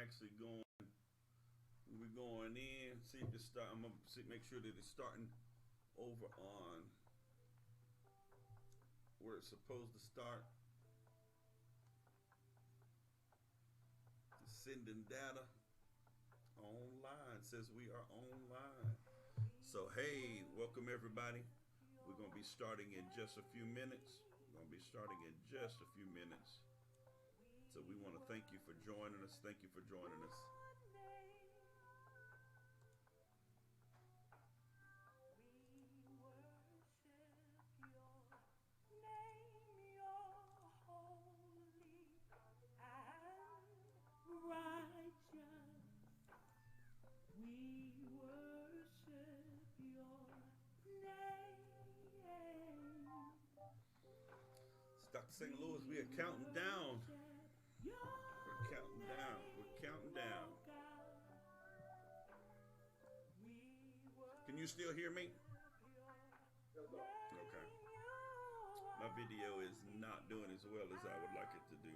actually going. We're going in. See if it's start. I'm gonna make sure that it's starting over on where it's supposed to start. Sending data online. Says we are online. So hey, welcome everybody. We're gonna be starting in just a few minutes. So we want to thank you for joining us. Thank you for joining us. It's Dr. St. Louis. We are counting down. We're counting down. We're counting down. Can you still hear me? Okay. My video is not doing as well as I would like it to do.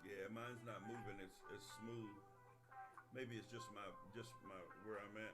Yeah, mine's not moving as smooth. Maybe it's just my where I'm at.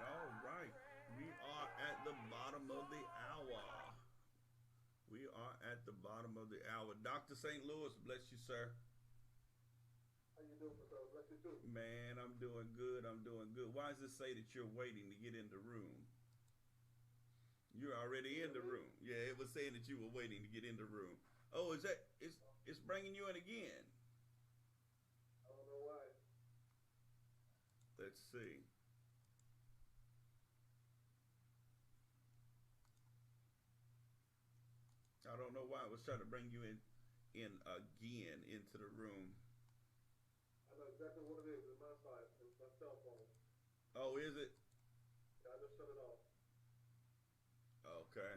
All right. We are at the bottom of the hour. We are at the bottom of the hour. Dr. St. Louis, bless you, sir. How you doing, Professor? Bless you too. Man, I'm doing good. Why does it say that you're waiting to get in the room? You're already in the room. Yeah, it was saying that you were waiting to get in the room. Oh, is that it's bringing you in again? I don't know why. Let's see. I don't know why. I was trying to bring you in again into the room. I know exactly what it is. It's my side. It's my cell phone. Oh, is it? Yeah, I just shut it off. Okay.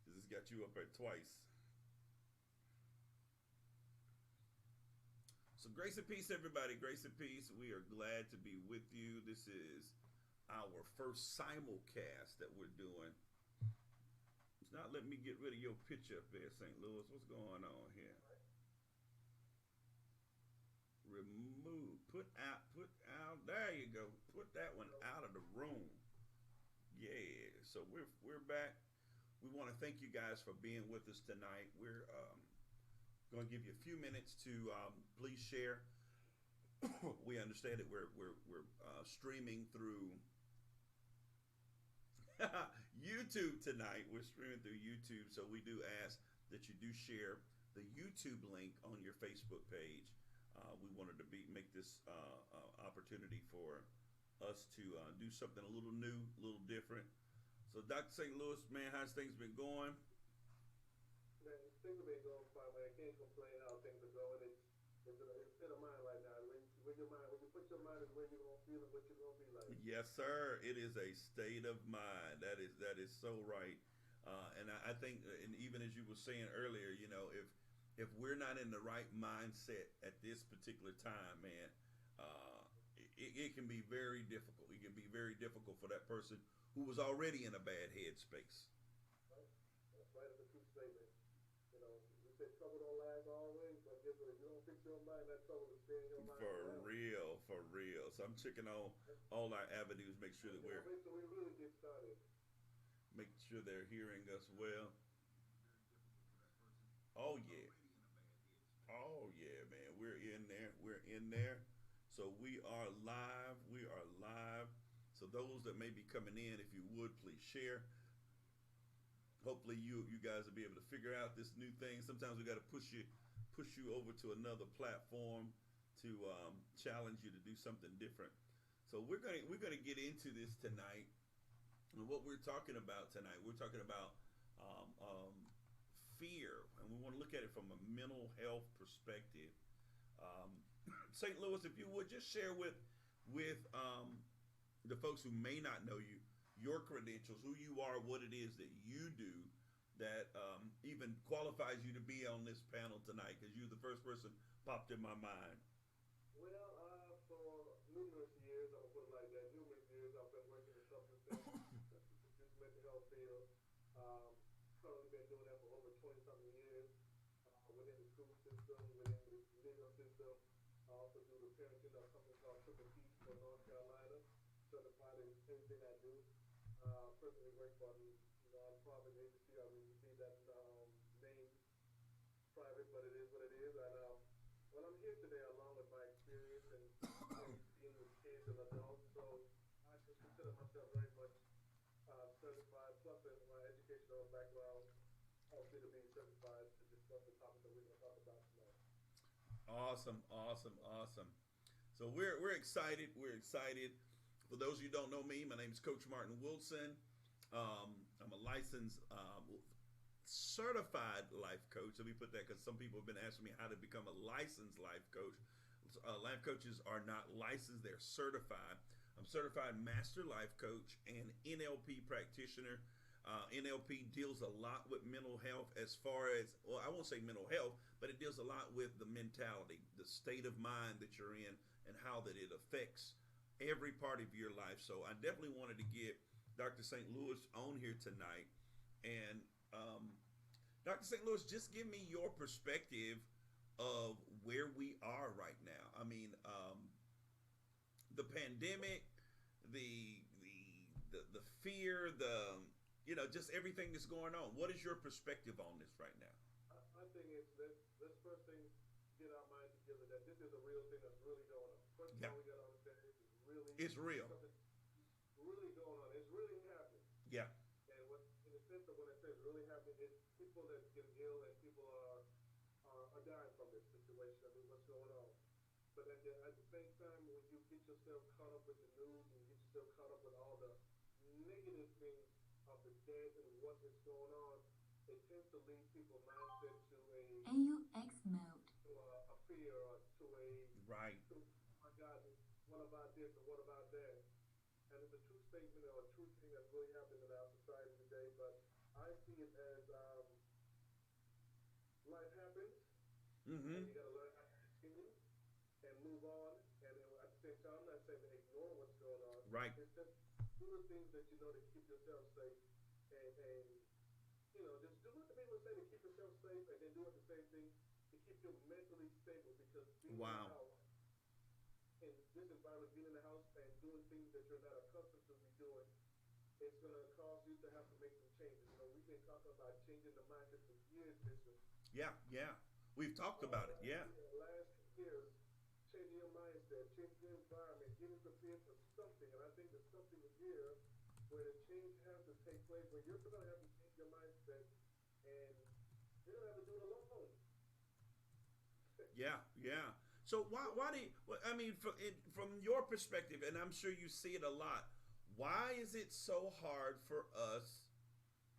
This has got you up there twice. So grace and peace, everybody. Grace and peace. We are glad to be with you. This is our first simulcast that we're doing. It's not letting me get rid of your picture up there, St. Louis. What's going on here? Remove, put out, there you go. Put that one out of the room. Yeah, so we're back. We want to thank you guys for being with us tonight. We're going to give you a few minutes to please share. We understand that we're streaming through YouTube tonight. We're streaming through YouTube, so we do ask that you do share the YouTube link on your Facebook page. We wanted to make this opportunity for us to do something a little new, a little different. So, Dr. St. Louis, man, how's things been going? Man, things have been going fine, man. I can't complain how things are going. It's in a mind right now. When you put your mind is where you're gonna feel and what you're gonna be like. Yes, sir. It is a state of mind. That is so right. And I think, and even as you were saying earlier, if we're not in the right mindset at this particular time, man, it can be very difficult. It can be very difficult for that person who was already in a bad headspace. Right? That's right. It's a true statement. We said trouble don't last always, but guess what? If you don't fix your mind, that trouble will stay in your mind. For real, for real. So I'm checking on all our avenues, make sure that Wait till we really get started. make sure they're hearing us well. Oh yeah. Oh yeah, man. We're in there. We're in there. So we are live. We are live. So those that may be coming in, if you would please share. Hopefully you guys will be able to figure out this new thing. Sometimes we got to push you over to another platform to challenge you to do something different. So we're gonna get into this tonight. And what we're talking about tonight, we're talking about fear, and we want to look at it from a mental health perspective. St. Louis, if you would just share with the folks who may not know you, your credentials, who you are, what it is that you do that even qualifies you to be on this panel tonight, because you're the first person popped in my mind. Well, for numerous years, I'm gonna put it like that. Numerous years, I've been working in substance this mental health field. Currently been doing that for over 20-something years within the school system, within the legal system. I also do the parenting of something called Triple P for North Carolina, certified in everything I do. Personally work for a non-profit agency. I mean, you see that name private, but it is what it is. And well, I'm here today along with my experience and being with kids and adults. So I just consider myself very much certified. Plus, my educational background helps me to be certified to discuss the topic that we're going to talk about tonight. Awesome, awesome, awesome. So we're excited. We're excited. For those of you who don't know me, my name is Coach Martin Wilson. I'm a licensed, certified life coach. Let me put that, because some people have been asking me how to become a licensed life coach. Life coaches are not licensed; they're certified. I'm certified master life coach and NLP practitioner. NLP deals a lot with mental health, as far as, well, I won't say mental health, but it deals a lot with the mentality, the state of mind that you're in, and how that it affects every part of your life. So I definitely wanted to get Dr. St. Louis on here tonight. And Dr. St. Louis, just give me your perspective of where we are right now. I mean, the pandemic, the fear, just everything that's going on. What is your perspective on this right now? I think let's first thing get our mind together that this is a real thing that's really going on. First of all, we got to understand it's real. Really going on. It's really happening. Yeah. And in the sense of when I say it's really happening, it's people that's getting ill and people are dying from this situation. I mean, what's going on? But at the same time, when you get yourself caught up with the news and you get yourself caught up with all the negative things of the dead and what is going on, it tends to lead people's mindset to AUX mode. To a fear or to a right. To, oh my God, what about this or what about that? And it's a true statement or a true thing that's really happening in our society today. But I see it as life happens, mm-hmm. and you got to learn how to continue and move on. And at the same time, I'm not saying to ignore what's going on. Right. It's just do the things that you know to keep yourself safe, and just do what the people say to keep yourself safe, and then do it the same thing to keep you mentally stable. Because being in the house, in this environment, being in the house and doing things that you're not accustomed to be doing, it's going to cause you to have to make some changes. We've been talking about changing the mindset for years, Bishop. Yeah. We've talked about it. Yeah. Last years, changing your mindset, changing your environment, getting prepared for something. And I think that something is here where the change has to take place, where you're going to have to change your mindset, and you're going to have to do it alone. Yeah. So why do you, I mean, from your perspective, and I'm sure you see it a lot, why is it so hard for us?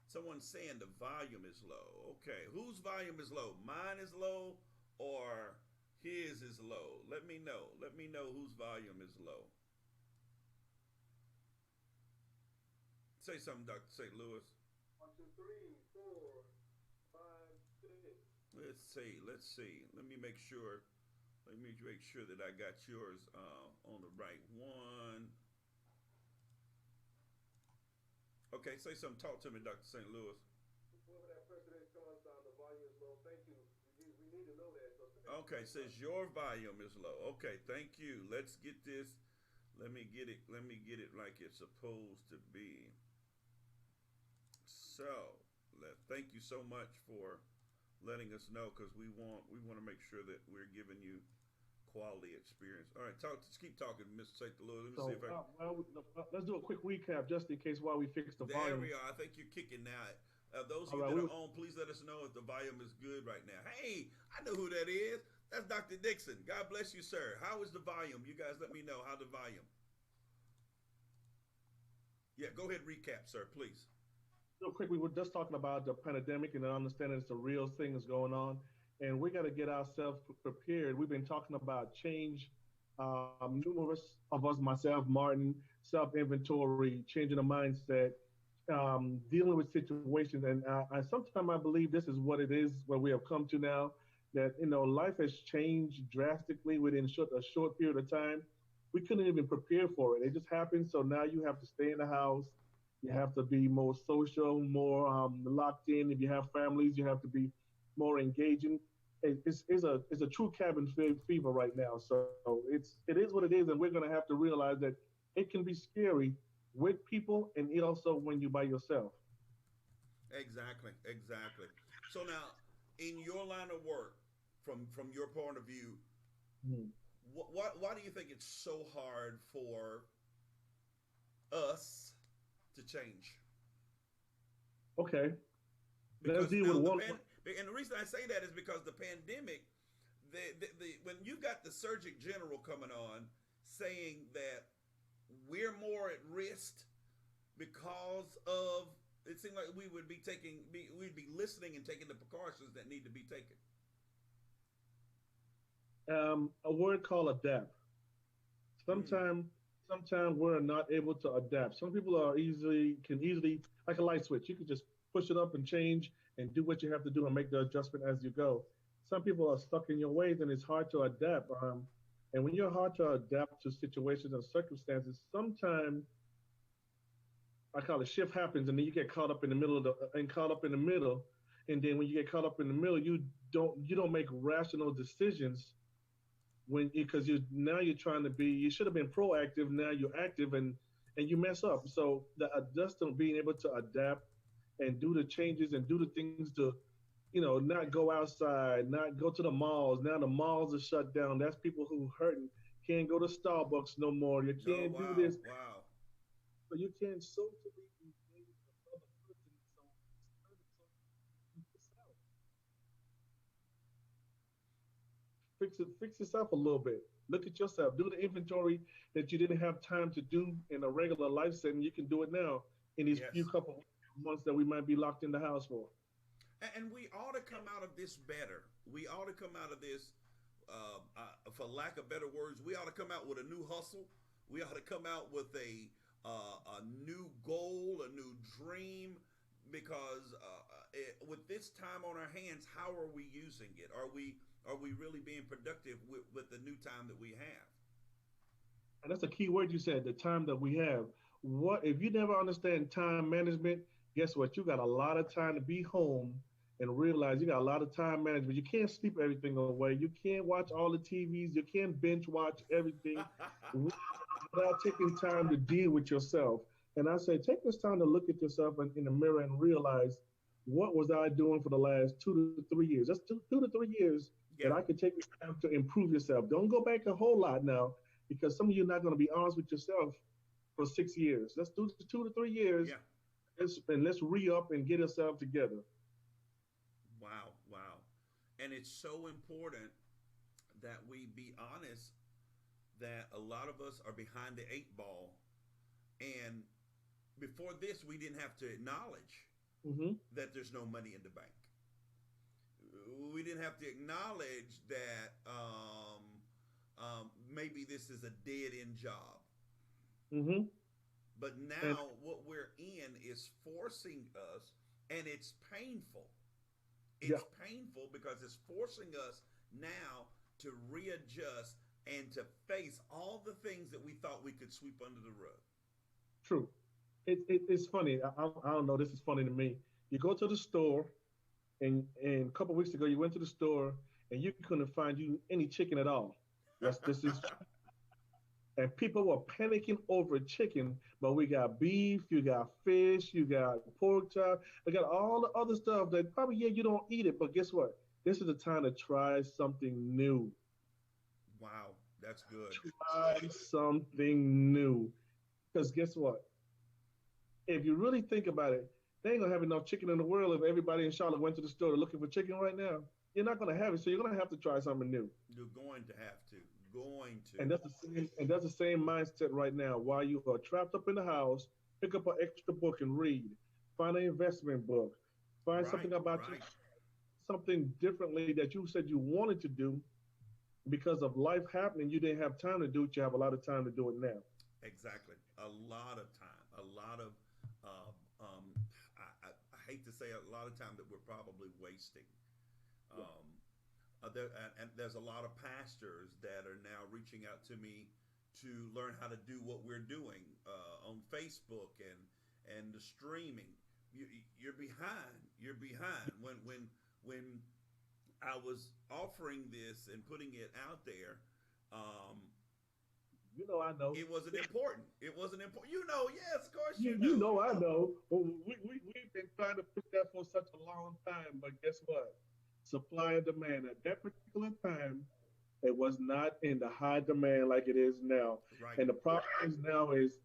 Someone's saying the volume is low. Okay, whose volume is low? Mine is low, or His is low. Let me know. Let me know whose volume is low. Say something, Dr. St. Louis. 1, 2, 3, 4, 5, 6. Let's see. Let's see. Let me make sure. Let me make sure that I got yours on the right one. Okay, say something. Talk to me, Dr. St. Louis. Whoever that person is telling us the volume is low, thank you. We need to know that. So Okay, says your volume is low. Okay, thank you. Let's get this. Let me get it. Let me get it like it's supposed to be. So, thank you so much for letting us know because we want to make sure that we're giving you quality experience. All right, just keep talking, Mr. St. Louis. Let me see if I. Let's do a quick recap just in case while we fix the There volume. we are. I think you're kicking now. Those of All you right, that are on, please let us know if the volume is good right now. Hey, I know who that is. That's Dr. Dixon. God bless you, sir. How is the volume? You guys let me know how the volume. Yeah, go ahead, recap, sir, please. Real quick, we were just talking about the pandemic and understanding it's a real thing that's going on, and we got to get ourselves prepared. We've been talking about change. Numerous of us, myself, Martin, self inventory, changing the mindset, dealing with situations, and sometimes I believe this is what it is, where we have come to now. That life has changed drastically within a short period of time. We couldn't even prepare for it. It just happened. So now you have to stay in the house. You have to be more social, more locked in. If you have families, you have to be more engaging. It's a true cabin fever right now. So it is what it is, and we're going to have to realize that it can be scary with people, and it also when you're by yourself. Exactly, exactly. So now, in your line of work, from your point of view, Mhm. why do you think it's so hard for us to change? Okay, let's Because deal with now one. and the reason I say that is because the pandemic, when you got the Surgeon General coming on saying that we're more at risk because of it seemed like we would we'd be listening and taking the precautions that need to be taken. A word called adapt. Mm, Sometimes, sometimes we're not able to adapt. Some people can easily like a light switch. You can just push it up and change and do what you have to do and make the adjustment as you go. Some people are stuck in your ways and it's hard to adapt. And when you're hard to adapt to situations and circumstances, sometimes I call it shift happens, and then you get caught up in the middle caught up in the middle, and then when you get caught up in the middle, you don't make rational decisions when because you're trying to be you should have been proactive, now you're active, and you mess up. So just being able to adapt and do the changes and do the things to not go outside, not go to the malls. Now the malls are shut down. That's people who hurting, can't go to Starbucks no more, you oh can't do wow, this. wow. So you can't socially engage with another person. So fix yourself a little bit. Look at yourself. Do the inventory that you didn't have time to do in a regular life setting. You can do it now in these few Yes. couple months that we might be locked in the house for. And we ought to come out of this better. We ought to come out of this, for lack of better words, we ought to come out with a new hustle. We ought to come out with a new goal, a new dream. Because with this time on our hands, how are we using it? Are we really being productive with the new time that we have? And that's a key word you said, the time that we have. What if you never understand time management? Guess what? You got a lot of time to be home and realize you got a lot of time management. You can't sleep everything away. You can't watch all the TVs. You can't binge watch everything without taking time to deal with yourself. And I say, take this time to look at yourself in the mirror and realize what was I doing for the last 2 to 3 years? That's 2 to 3 years that Yeah, I could take this time to improve yourself. Don't go back a whole lot now because some of you are not going to be honest with yourself for 6 years. Let's do 2 to 3 years yeah. and let's re up and get ourselves together. Wow, wow. And it's so important that we be honest that a lot of us are behind the eight ball. And before this, we didn't have to acknowledge Hmm. that there's no money in the bank. we didn't have to acknowledge that maybe this is a dead end job. Hmm. But And now what we're in is forcing us, and it's painful. yeah, It's painful because it's forcing us now to readjust and to face all the things that we thought we could sweep under the rug. true. It's funny. I don't know. This is funny to me. You go to the store, and a couple weeks ago, you went to the store and you couldn't find you any chicken at all. Yes, this is and people were panicking over chicken, but we got beef, you got fish, you got pork chop, you got all the other stuff that probably yeah you don't eat it, but guess what? This is the time to try something new. Wow, that's good. Try something new. Because guess what? If you really think about it, they ain't gonna have enough chicken in the world if everybody in Charlotte went to the store looking for chicken right now. You're not gonna have it, so you're gonna have to try something new. You're going to have to. Going to. And that's the same mindset right now. While you are trapped up in the house, pick up an extra book and read. Find an investment book. Find Right, something about you, right. something differently that you said you wanted to do because of life happening. You didn't have time to do it. You have a lot of time to do it now. Exactly. A lot of time. A lot of, uh, um, I hate to say a lot of time that we're probably wasting. Yeah. And there's a lot of pastors that are now reaching out to me to learn how to do what we're doing on Facebook and the streaming. You, you're behind. You're behind. When I was offering this and putting it out there, um, You know, I know. it wasn't important. It wasn't important. You know, yes, of course You, you you know. know, I know. Well, we've been trying to push that for such a long time, but guess what? Supply and demand. At that particular time, it was not in the high demand like it is now. Right. And the problem is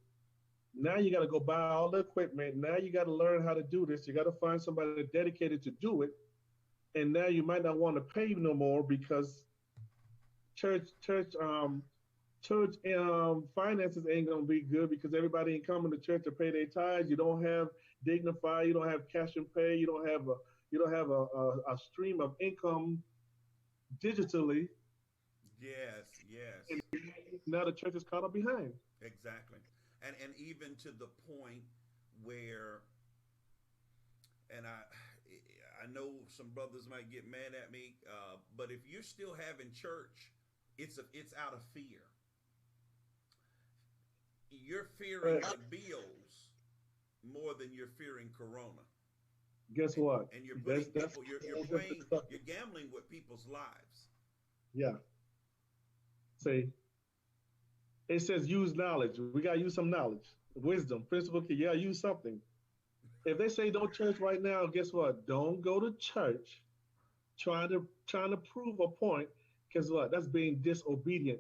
now you got to go buy all the equipment. Now you got to learn how to do this. You got to find somebody dedicated to do it. And now you might not want to pay no more because church church um church finances ain't gonna be good because everybody ain't coming to church to pay their tithes. You don't have dignify. You don't have cash and pay. You don't have a stream of income digitally. Yes, yes. And now the church is caught up behind. Exactly. And even to the point where, and I know some brothers might get mad at me, but if you're still having church, it's out of fear. You're fearing But the bills more than you're fearing Corona, guess and what? and you're putting That's people. a You're whole different playing. subject. You're gambling with people's lives. Yeah. See, it says use knowledge. We gotta use some knowledge, wisdom, principle. Yeah, use something. If they say don't church right now, guess what? Don't go to church trying to prove a point. Guess what? That's being disobedient.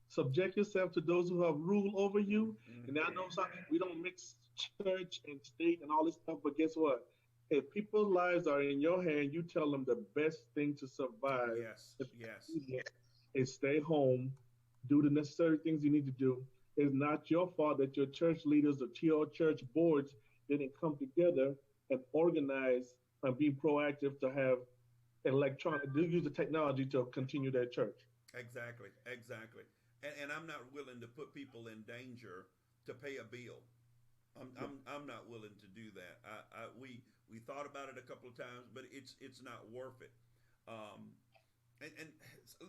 Subject yourself to those who have rule over you. And I know something. We don't mix church and state and all this stuff, but guess what? If people's lives are in your hand, you tell them the best thing to survive Yes, yes. is stay home, do the necessary things you need to do. It's not your fault that your church leaders or your church boards didn't come together and organize and be proactive to have electronic, use the technology to continue their church. Exactly, exactly. And I'm not willing to put people in danger to pay a bill. Yeah. I'm not willing to do that. We thought about it a couple of times, but it's not worth it. Um, and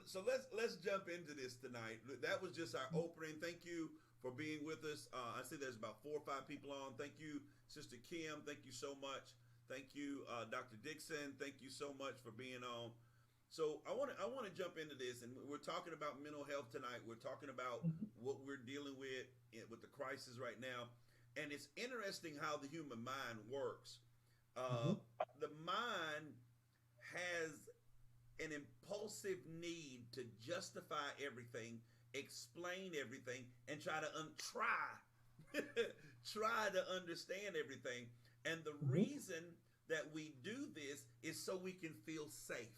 so let's jump into this tonight. That was just our opening. Thank you for being with us. I see there's about 4 or 5 people on. Thank you, Sister Kim. Thank you so much. Thank you, Dr. Dixon. Thank you so much for being on. So I want to jump into this, and we're talking about mental health tonight. We're talking about Mhm. what we're dealing with the crisis right now, and it's interesting how the human mind works. Uh, Mhm. the mind has an impulsive need to justify everything, explain everything, and try to understand everything. And the Mhm. reason that we do this is so we can feel safe.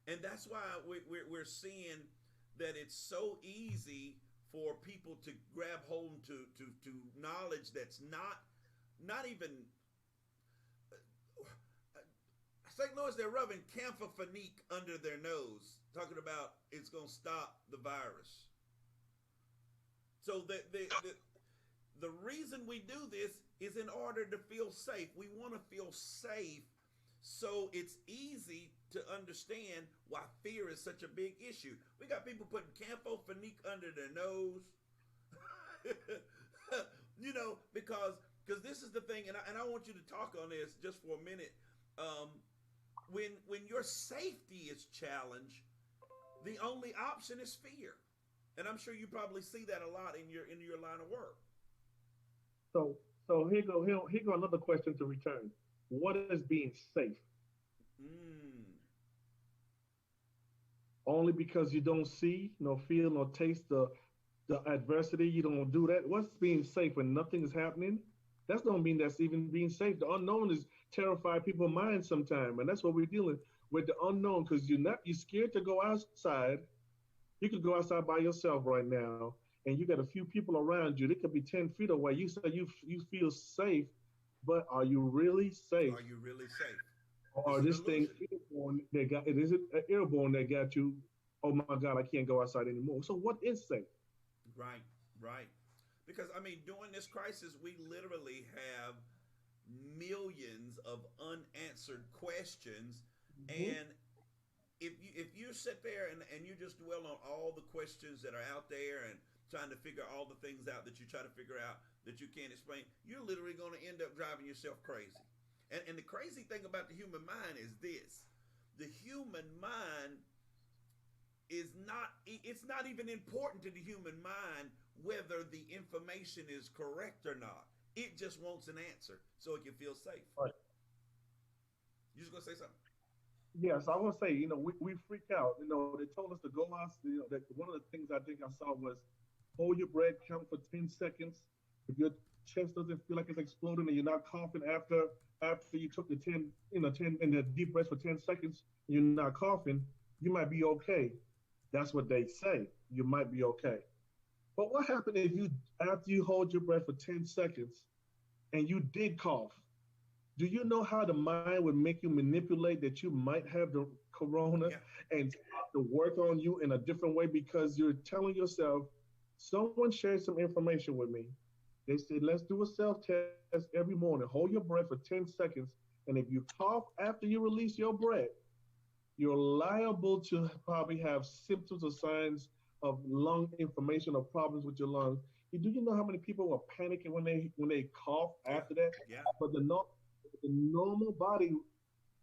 And that's why we're seeing that it's so easy for people to grab hold to knowledge that's not even St. Louis, they're rubbing camphorphenique under their nose, talking about it's going to stop the virus. So the reason we do this is in order to feel safe. We want to feel safe, so it's easy to understand why fear is such a big issue. We got people putting camphorphenique under their nose, because this is the thing, and I want you to talk on this just for a minute. When your safety is challenged, the only option is fear. And I'm sure you probably see that a lot in your line of work. So here go another question to return. What is being safe? Only because you don't see, nor feel, nor taste the adversity, you don't do that. What's being safe when nothing is happening? That don't mean that's even being safe. The unknown is terrified people's minds sometimes, and that's what we're dealing with, the unknown, because you're scared to go outside. You could go outside by yourself right now, and you got a few people around you. They could be 10 feet away. You say you feel safe, but are you really safe? Are you really safe? Or this thing airborne is it airborne that got you? Oh my God, I can't go outside anymore. So what is safe? Right. Because during this crisis, we literally have millions of unanswered questions, and if you sit there and you just dwell on all the questions that are out there and trying to figure all the things out that you try to figure out that you can't explain, you're literally going to end up driving yourself crazy. And the crazy thing about the human mind is this: the human mind it's not even important to the human mind whether the information is correct or not. It just wants an answer so it can feel safe. Right. You just gonna say something? Yes, I will say, we freak out. They told us to go out. That one of the things I think I saw was hold your breath, count for 10 seconds. If your chest doesn't feel like it's exploding and you're not coughing after you took the 10 and the deep breaths for 10 seconds, you're not coughing, you might be okay. That's what they say. You might be okay. But what happened if after you hold your breath for 10 seconds and you did cough? Do you know how the mind would make you manipulate that you might have the corona and start to work on you in a different way because you're telling yourself, someone shared some information with me. They said, let's do a self-test every morning. Hold your breath for 10 seconds. And if you cough after you release your breath, you're liable to probably have symptoms or signs of lung inflammation or problems with your lungs. Do you know how many people were panicking when they cough after that? Yeah. But the normal body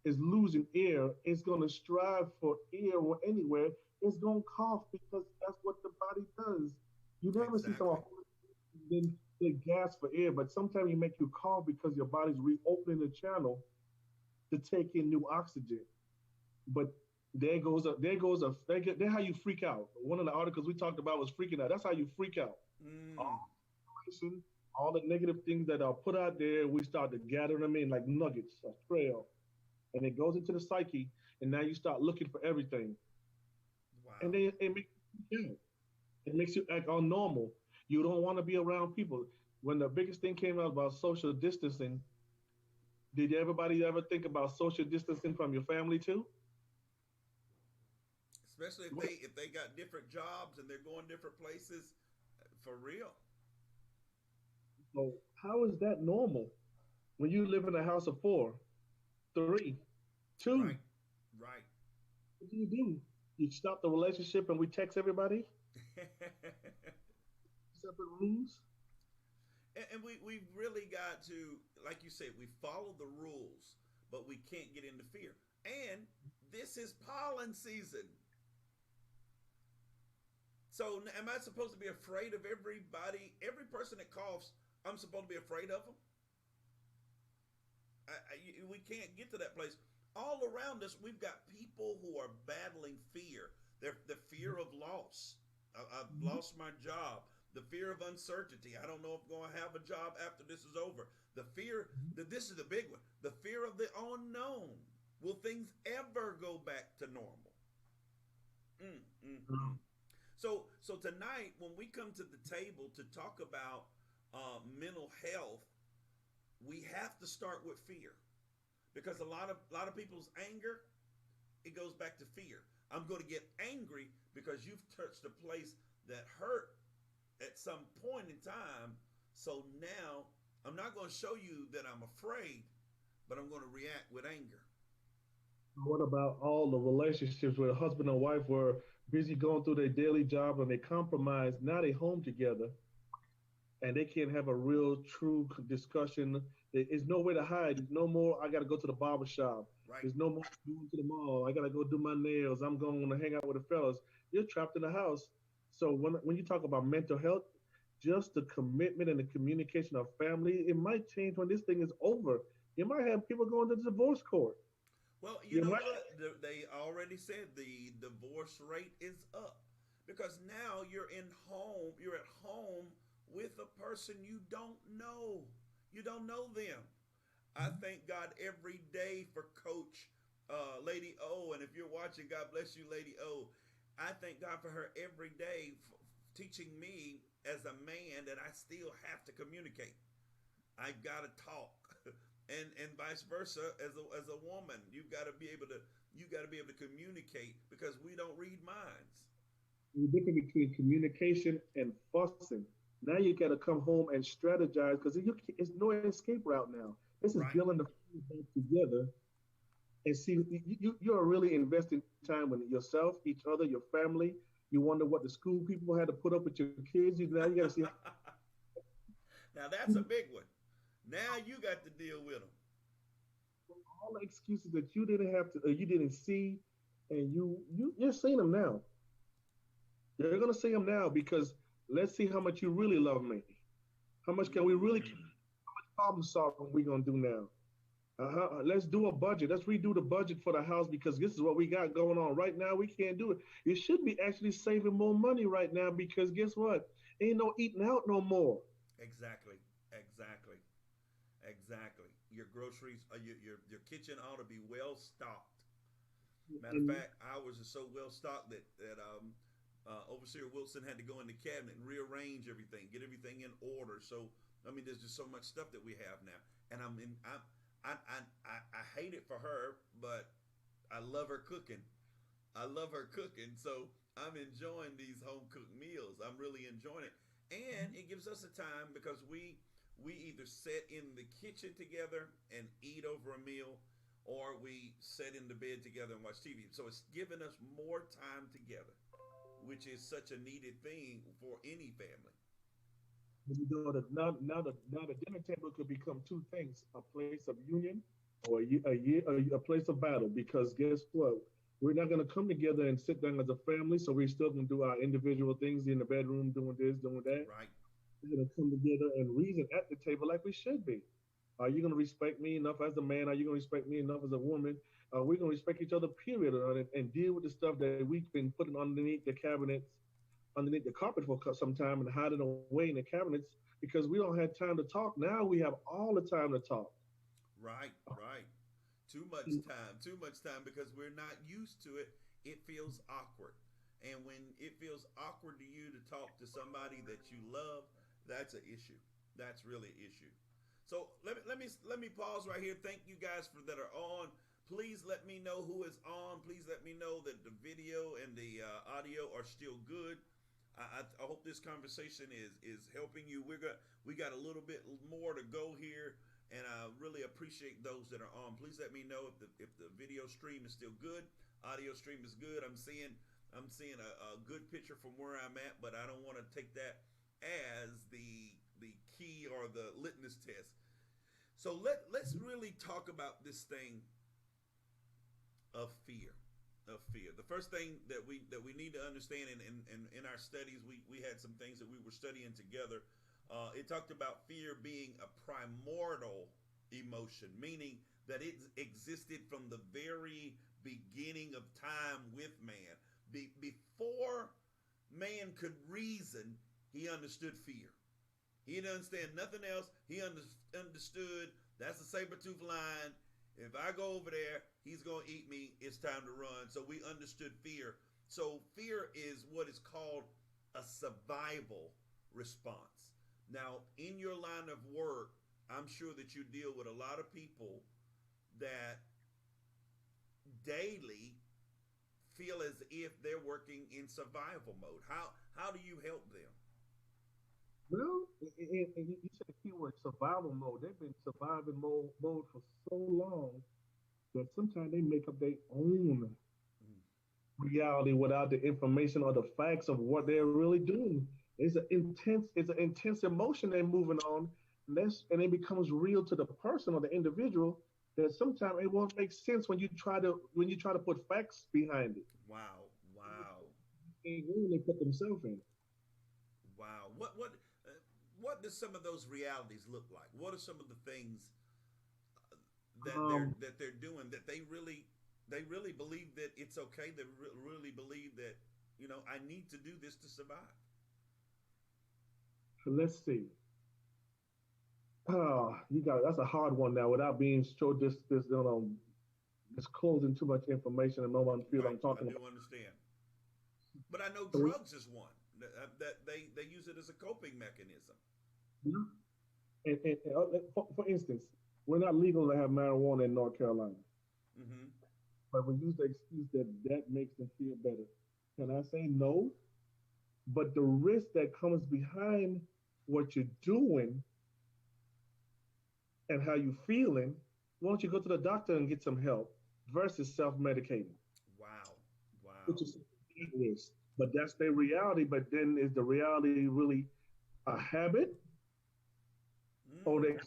is losing air. It's going to strive for air anywhere. It's going to cough because that's what the body does. You never see someone then they gasp for air, but sometimes you make you cough because your body's reopening the channel to take in new oxygen. But there goes how you freak out. One of the articles we talked about was freaking out. That's how you freak out. All the negative things that are put out there, we start to gather them in like nuggets, a trail. And it goes into the psyche, and now you start looking for everything. Wow. And then it makes you act all normal. You don't want to be around people. When the biggest thing came out about social distancing, did everybody ever think about social distancing from your family too? Especially if they got different jobs and they're going different places, for real. So how is that normal when you live in a house of 4, 3, 2? Right. What do? You stop the relationship and we text everybody? Separate rooms? And we've really got to, like you said, we follow the rules, but we can't get into fear. And this is pollen season. So am I supposed to be afraid of everybody? Every person that coughs, I'm supposed to be afraid of them? We can't get to that place. All around us, we've got people who are battling fear. The fear of loss. I've lost my job. The fear of uncertainty. I don't know if I'm going to have a job after this is over. The fear, this is the big one. The fear of the unknown. Will things ever go back to normal? So tonight, when we come to the table to talk about mental health, we have to start with fear. because a lot of people's anger, it goes back to fear. I'm going to get angry because you've touched a place that hurt at some point in time. So now I'm not going to show you that I'm afraid, but I'm going to react with anger. What about all the relationships where husband and wife were busy going through their daily job and they compromise? Now they home together and they can't have a real, true discussion. There's no way to hide. There's no more. I got to go to the barber shop. Right. There's no more going to the mall. I got to go do my nails. I'm going to hang out with the fellas. You're trapped in the house. So when you talk about mental health, just the commitment and the communication of family, it might change when this thing is over. You might have people going to the divorce court. Well, you You know might. what? They already said the divorce rate is up because now you're at home with a person you don't know. You don't know them. I thank God every day for Coach Lady O. And if you're watching, God bless you, Lady O. I thank God for her every day teaching me as a man that I still have to communicate. I gotta talk, and vice versa as a woman. You got to be able to communicate because we don't read minds. The difference between communication and fussing. Now you got to come home and strategize because it's no escape route now. This is Right. building the family back together and see you are really investing time with yourself, each other, your family. You wonder what the school people had to put up with your kids. Now you got to see Now that's a big one. Now you got to deal with them. all the excuses that you didn't have to, you didn't see, and you're seeing them now. You're gonna see them now because let's see how much you really love me. How much can we really problem solving we gonna do now? Let's do a budget. Let's redo the budget for the house because this is what we got going on right now. We can't do it. You should be actually saving more money right now because guess what? Ain't no eating out no more. Exactly. Exactly. Exactly. Your groceries, your kitchen ought to be well stocked. Matter of And fact, ours is so well stocked that Overseer Wilson had to go in the cabinet and rearrange everything, get everything in order. So I mean, there's just so much stuff that we have now, and I hate it for her, but I love her cooking. I love her cooking, so I'm enjoying these home cooked meals. I'm really enjoying it, and it gives us a time because we either sit in the kitchen together and eat over a meal, or we sit in the bed together and watch TV. So it's giving us more time together, which is such a needed thing for any family. you know that now the dinner table could become two things: a place of union or a place of battle. Because guess what? We're not going to come together and sit down as a family, so we're still going to do our individual things in the bedroom, doing this, doing that. Right. We're going to come together and reason at the table like we should be. Are you going to respect me enough as a man? Are you going to respect me enough as a woman? We're going to respect each other, period, and deal with the stuff that we've been putting underneath the cabinets, underneath the carpet for some time and hiding away in the cabinets because we don't have time to talk. Now we have all the time to talk. Right, right. Too much time because we're not used to it. It feels awkward. And when it feels awkward to you to talk to somebody that you love, that's an issue. That's really an issue. So let me pause right here. Thank you guys for that are on. Please let me know who is on. Please let me know that the video and the audio are still good. I hope this conversation is helping you. We got a little bit more to go here, and I really appreciate those that are on. Please let me know if the video stream is still good, audio stream is good. I'm seeing a good picture from where I'm at, but I don't want to take that as the key or the litmus test. So let's really talk about this thing of fear. Of fear. The first thing that we need to understand in our studies, we had some things that we were studying together. It talked about fear being a primordial emotion, meaning that it existed from the very beginning of time with man. Before man could reason, he understood fear. He didn't understand nothing else. He understood that's a saber-toothed lion. If I go over there, he's going to eat me. It's time to run. So we understood fear. So fear is what is called a survival response. Now, in your line of work, I'm sure that you deal with a lot of people that daily feel as if they're working in survival mode? How do you help them? Well, and you said the keyword survival mode. They've been surviving mode for so long that sometimes they make up their own Mm. reality without the information or the facts of what they're really doing. It's an intense emotion they're moving on, and it becomes real to the person or the individual that sometimes it won't make sense when you try to put facts behind it. Wow, wow, And when they put themselves in. wow. What does some of those realities look like? What are some of the things Um, that they're doing that they really believe that it's okay? They really believe that I need to do this to survive. let's see. You got that's a hard one now without being so disclosing too much information and no one feel Right, I'm I talking do about. understand. But I know So, drugs is one that they use it as a coping mechanism. yeah. For instance, we're not legal to have marijuana in North Carolina, Hmm. but we use the excuse that that makes them feel better. Can I say no? But the risk that comes behind what you're doing and how you're feeling, why don't you go to the doctor and get some help versus self-medicating, Wow, wow. which is at risk. But that's their reality. But then is the reality really a habit, or they Mm,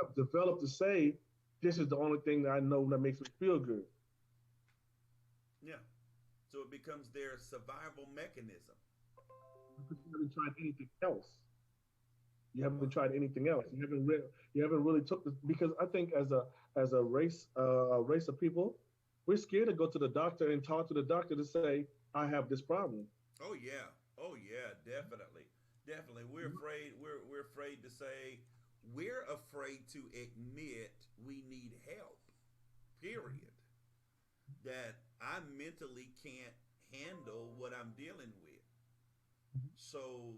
have developed to say, this is the only thing that I know that makes me feel good? yeah. So it becomes their survival mechanism. Because you haven't tried anything else. You haven't Wow. tried anything else. You haven't really took this because I think as a race of people, we're scared to go to the doctor and talk to the doctor to say, I have this problem. Oh yeah. Oh yeah. Definitely. Definitely. We're afraid. We're afraid to say. We're afraid to admit we need help. Period. That I mentally can't handle what I'm dealing with. So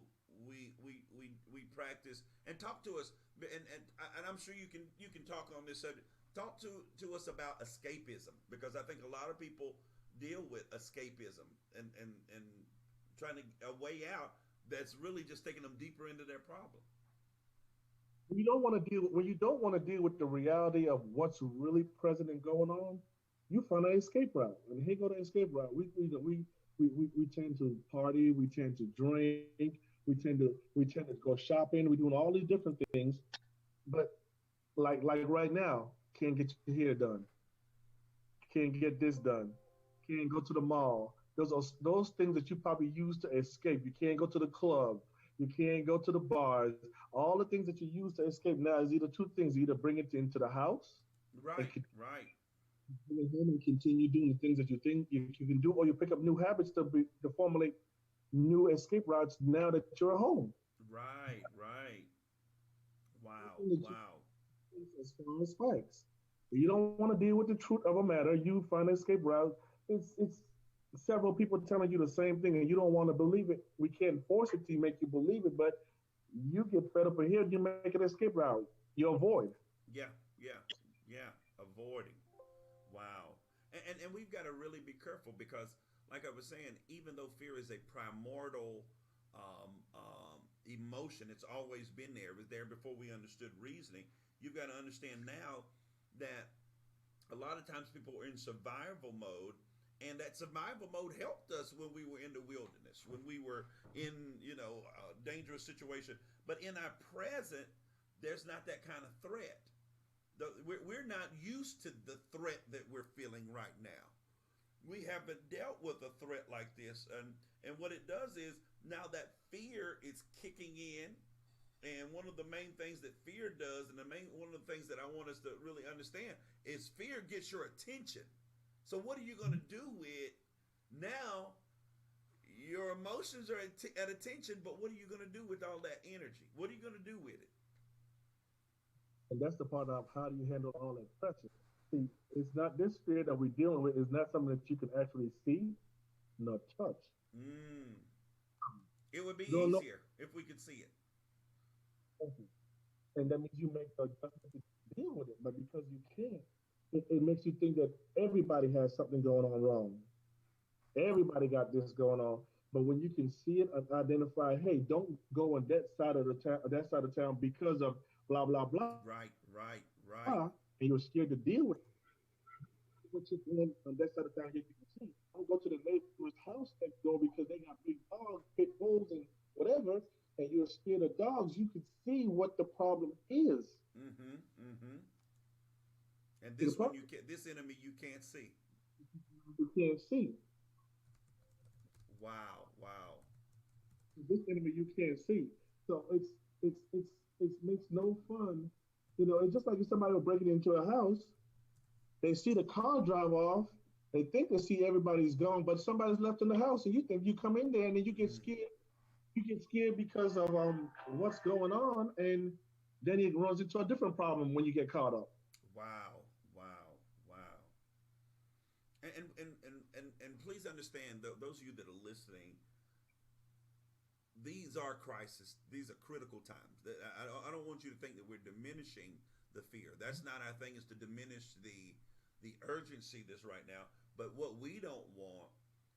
we practice and talk to us, and I'm sure you can talk on this subject. Talk to us about escapism because I think a lot of people deal with escapism and trying to a way out that's really just taking them deeper into their problem. When you don't want to deal with the reality of what's really present and going on, you find an escape route. And here go the escape route. We tend to party, we tend to drink, we tend to go shopping, we're doing all these different things. But like right now, can't get your hair done, can't get this done, can't go to the mall. Those things that you probably use to escape. You can't go to the club. You can't go to the bars. All the things that you use to escape now is either two things: either bring it into the house and Right, right. continue at home and continue doing the things that you think you can do, or you pick up new habits to formulate new escape routes now that you're at home. Right, right. Wow, Anything that you wow. as far as facts. If you don't want to deal with the truth of a matter, you find an escape route. It's several people telling you the same thing, and you don't want to believe it. We can't force it to make you believe it, but you get fed up of here, you make an escape route. You avoid. Yeah, yeah, yeah. Avoiding. Wow. And we've got to really be careful because, like I was saying, even though fear is a primordial emotion, it's always been there. It was there before we understood reasoning. You've got to understand now that a lot of times people are in survival mode, and that survival mode helped us when we were in the wilderness, when we were in a dangerous situation. But in our present, there's not that kind of threat. We're not used to the threat that we're feeling right now. We haven't dealt with a threat like this, and what it does is now that fear is kicking in, and one of the main things that fear does, and one of the things that I want us to really understand is fear gets your attention. So what are you going to do with now? Your emotions are at attention, but what are you going to do with all that energy? What are you going to do with it? And that's the part of how do you handle all that pressure. See, it's not this fear that we're dealing with is not something that you can actually see nor touch. Mm, it would be You don't know. easier if we could see it. And that means you make the adjustment to deal with it. But because you can't, it makes you think that everybody has something going on wrong. Everybody got this going on. But when you can see it and identify, hey, don't go on that side of the town, that side of town because of blah blah blah, Right, right, and you're right. scared to deal with what you're doing on that side of town. You can see. Don't go to the neighbor's house next door because they got big dogs, pit bulls, and whatever, and you're scared of dogs. You can see what the problem is. Mm-hmm. Mm-hmm. And See the this one problem you can this enemy you can't see. you can't see. Wow, wow. This enemy you can't see. So it makes no fun. You know, it's just like if somebody will break it into a house, they see the car drive off, they think they see everybody's gone, but somebody's left in the house, and you think you come in there and then you get Mm. scared. You get scared because of what's going on, and then it runs into a different problem when you get caught up. Wow, wow, wow. And please understand, those of you that are listening, these are crises. These are critical times. I don't want you to think that we're diminishing the fear. That's not our thing. Is to diminish the urgency that's right now. But what we don't want,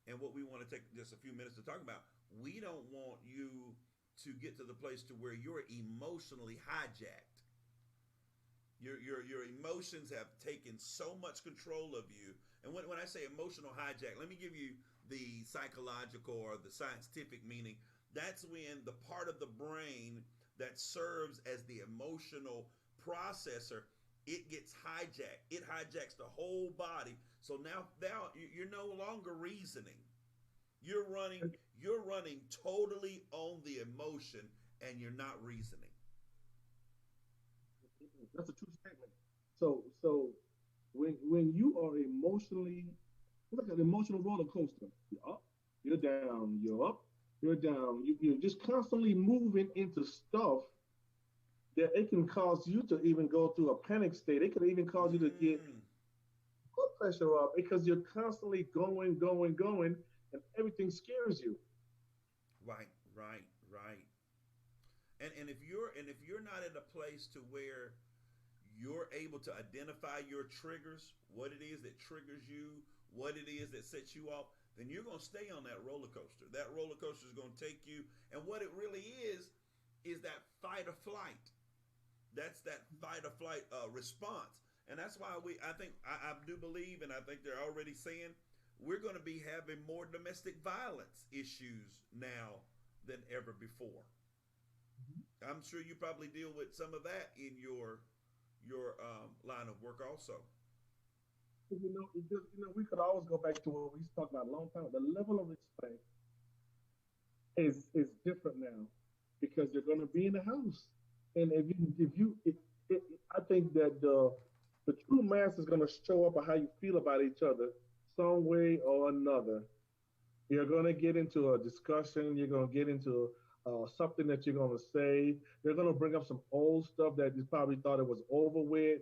and what we want to take just a few minutes to talk about, we don't want you to get to the place to where you're emotionally hijacked. Your emotions have taken so much control of you. And when I say emotional hijack, let me give you the psychological or the scientific meaning. That's when the part of the brain that serves as the emotional processor, it gets hijacked. It hijacks the whole body. So now you're no longer reasoning. You're running you're running totally on the emotion, and you're not reasoning. That's a true statement. So when you are emotionally, it's like an emotional roller coaster. You're up, you're down, you're up, you're down. You're just constantly moving into stuff that it can cause you to even go through a panic state. It could even cause you to get Mm, blood pressure up because you're constantly going, going, going, and everything scares you. right, right, right. And if you're not in a place to where you're able to identify your triggers, what it is that triggers you, what it is that sets you off, then you're going to stay on that roller coaster. That roller coaster is going to take you, and what it really is that fight or flight. That's that fight or flight response, and that's why I think I do believe, and I think they're already saying we're going to be having more domestic violence issues now than ever before. I'm sure you probably deal with some of that in your line of work also. We could always go back to what we talked about a long time. The level of respect is different now because you're going to be in the house, and if you, I think that the true mass is going to show up on how you feel about each other, some way or another. You're going to get into a discussion. You're going to get into something that you're going to say. You're going to bring up some old stuff that you probably thought it was over with.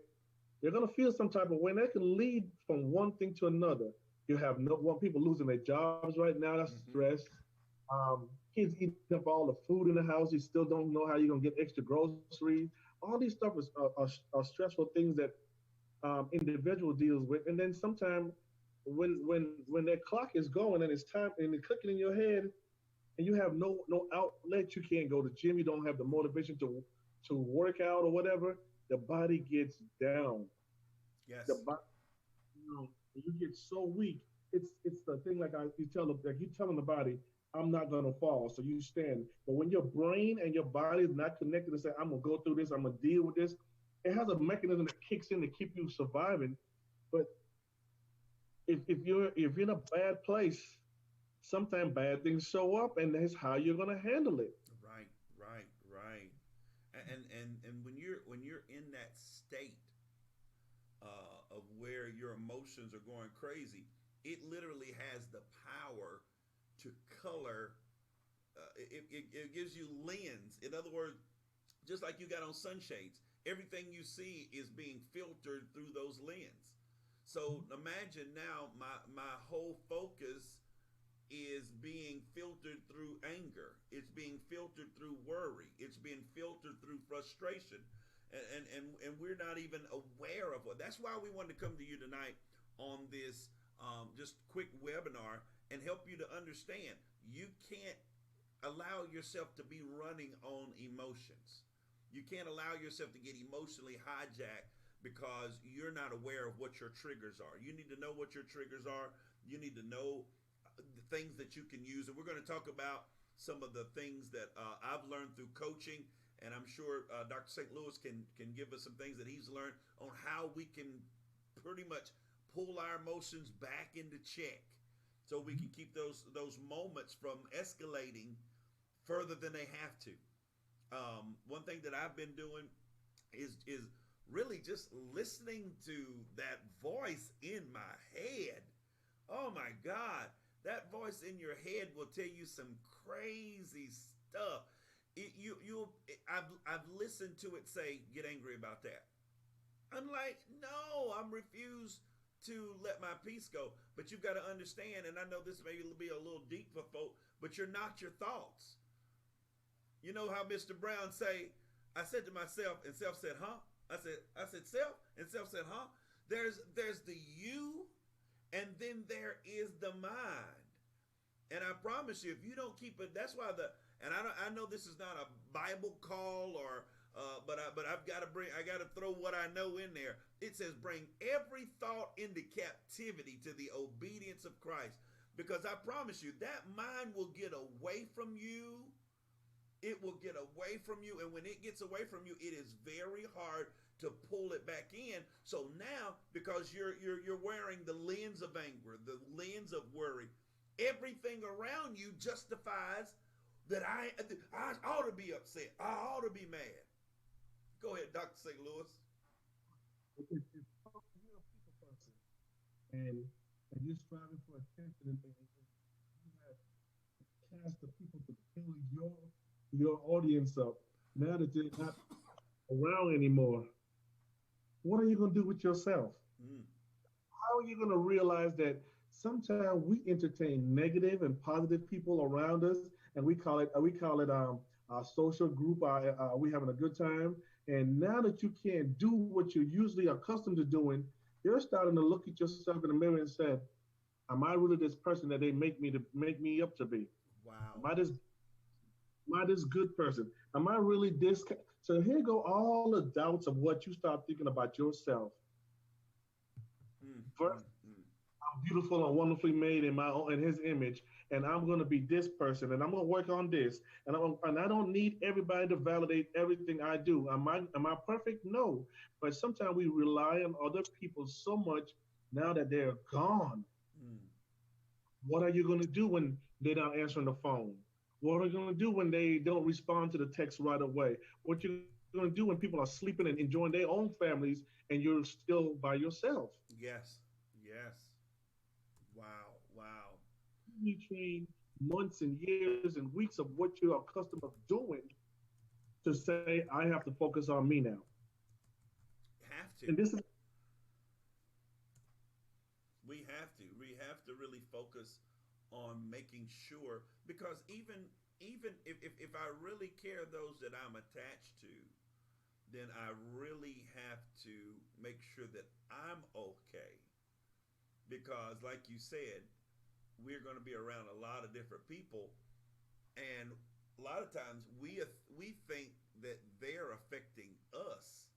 You're going to feel some type of way. And that can lead from one thing to another. You have no one people losing their jobs right now. That's Mm-hmm. stress. Kids eating up all the food in the house. You still don't know how you're going to get extra groceries. All these stuff are stressful things that individual deals with. And then sometimes when that clock is going and it's time and it's clicking in your head and you have no outlet, you can't go to the gym, you don't have the motivation to work out or whatever, the body gets down. The Yes. body, you get so weak. It's the thing like you telling the body, I'm not gonna fall, so you stand. But when your brain and your body is not connected to say, I'm gonna go through this, I'm gonna deal with this, it has a mechanism that kicks in to keep you surviving. But if you're in a bad place, sometimes bad things show up, and that's how you're gonna handle it. Right, right, right. And when you're in that state of where your emotions are going crazy, it literally has the power to color. It gives you lens. In other words, just like you got on sunshades, everything you see is being filtered through those lens. So imagine now my whole focus is being filtered through anger. It's being filtered through worry. It's being filtered through frustration. and we're not even aware of what. That's why we wanted to come to you tonight on this just quick webinar and help you to understand you can't allow yourself to be running on emotions. You can't allow yourself to get emotionally hijacked because you're not aware of what your triggers are. You need to know what your triggers are. You need to know the things that you can use. And we're going to talk about some of the things that I've learned through coaching. And I'm sure Dr. St. Louis can give us some things that he's learned on how we can pretty much pull our emotions back into check so we can keep those moments from escalating further than they have to. One thing that I've been doing is really just listening to that voice in my head. Oh my God, that voice in your head will tell you some crazy stuff. I've listened to it say, get angry about that. I'm like, no, I'm refused to let my peace go. But you've got to understand, and I know this may be a little deep for folk, but you're not your thoughts. You know how Mr. Brown say, I said to myself, and self said, huh? I said self, and self said, huh? There's the you, and then there is the mind. And I promise you, if you don't keep it, that's why I know this is not a Bible call but I've got to throw what I know in there. It says, bring every thought into captivity to the obedience of Christ. Because I promise you, that mind will get away from you. It will get away from you. And when it gets away from you, it is very hard to pull it back in. So now, because you're wearing the lens of anger, the lens of worry, everything around you justifies that I ought to be upset. I ought to be mad. Go ahead, Dr. St. Louis. If you're a people person and you're striving for attention and you have cast the people to build your audience up, now that they're not around anymore, what are you going to do with yourself? How are you going to realize that sometimes we entertain negative and positive people around us, and we call it our social group. We having a good time, and now that you can't do what you're usually accustomed to doing, you're starting to look at yourself in the mirror and say, "Am I really this person that they make me up to be? Wow. Am I this good person? Am I really this?" So here go all the doubts of what you start thinking about yourself. First, I'm beautiful and wonderfully made in His image, and I'm going to be this person, and I'm going to work on this, and I don't need everybody to validate everything I do. Am I perfect? No, but sometimes we rely on other people so much now that they're gone. What are you going to do when they're not answering the phone? What are you going to do when they don't respond to the text right away? What you going to do when people are sleeping and enjoying their own families and you're still by yourself? Yes. Wow. You train months and years and weeks of what you're accustomed of doing to say, I have to focus on me now. Have to. And this is We have to really focus on making sure, because even if I really care those that I'm attached to, then I really have to make sure that I'm okay. Because like you said, we're going to be around a lot of different people, and a lot of times we think that they're affecting us,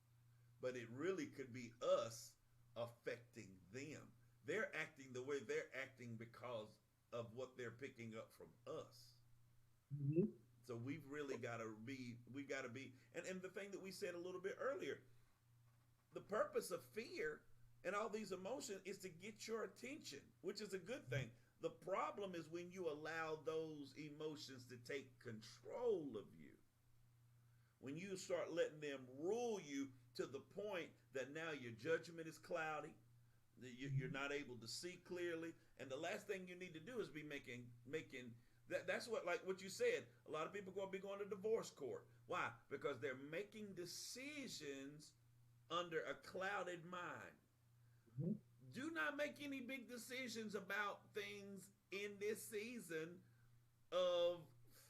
but it really could be us affecting them. They're acting the way they're acting because of what they're picking up from us. So we've really got to be, and the thing that we said a little bit earlier, the purpose of fear and all these emotions is to get your attention, which is a good thing. The problem is when you allow those emotions to take control of you. When you start letting them rule you to the point that now your judgment is cloudy, you're not able to see clearly, and the last thing you need to do is be making that's what, like what you said, a lot of people going to be going to divorce court. Why? Because they're making decisions under a clouded mind. Do not make any big decisions about things in this season of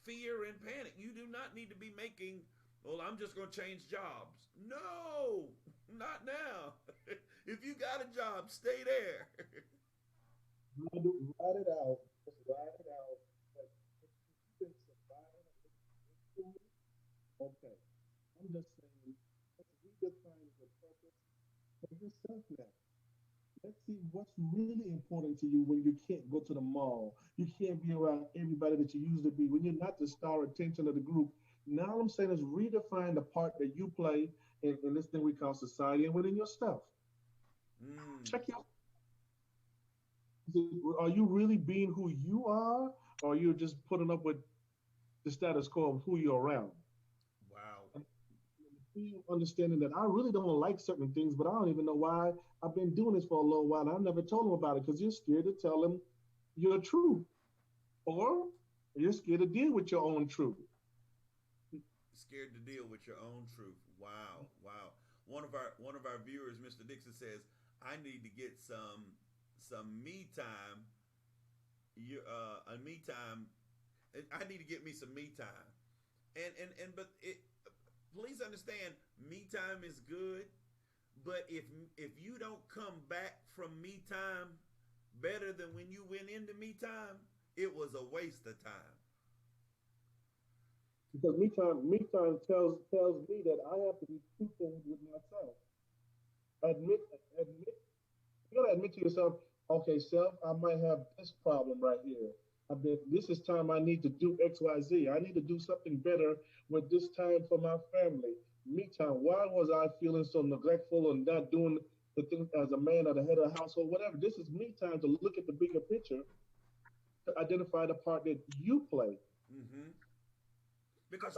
fear and panic. You do not need to be making Well, I'm just going to change jobs. No, not now. If you got a job, stay there. Ride it out. Just ride it out. But if you've been surviving okay. I'm just saying, let's redefine the purpose for yourself now. Let's see what's really important to you when you can't go to the mall. You can't be around everybody that you used to be. When you're not the star attention of the group. Now all I'm saying is redefine the part that you play in this thing we call society and within yourself. Mm, Check your are you really being who you are, or you're just putting up with the status quo of who you're around? wow. Understanding that I really don't like certain things, but I don't even know why. I've been doing this for a little while and I never told them about it because you're scared to tell them your truth, or you're scared to deal with your own truth. Scared to deal with your own truth. Wow, wow. One of our viewers, Mr. Dixon, says, I need to get some me time. A me time. I need to get me some me time. And but it please understand, me time is good, but if you don't come back from me time better than when you went into me time, it was a waste of time. Because me time tells me that I have to be truthful with myself. Admit, admit you gotta admit to yourself, okay, self, I might have this problem right here. This is time I need to do XYZ. I need to do something better with this time for my family. Me time. Why was I feeling so neglectful and not doing the things as a man or the head of the household, whatever? This is me time to look at the bigger picture, to identify the part that you play. Mm-hmm. Because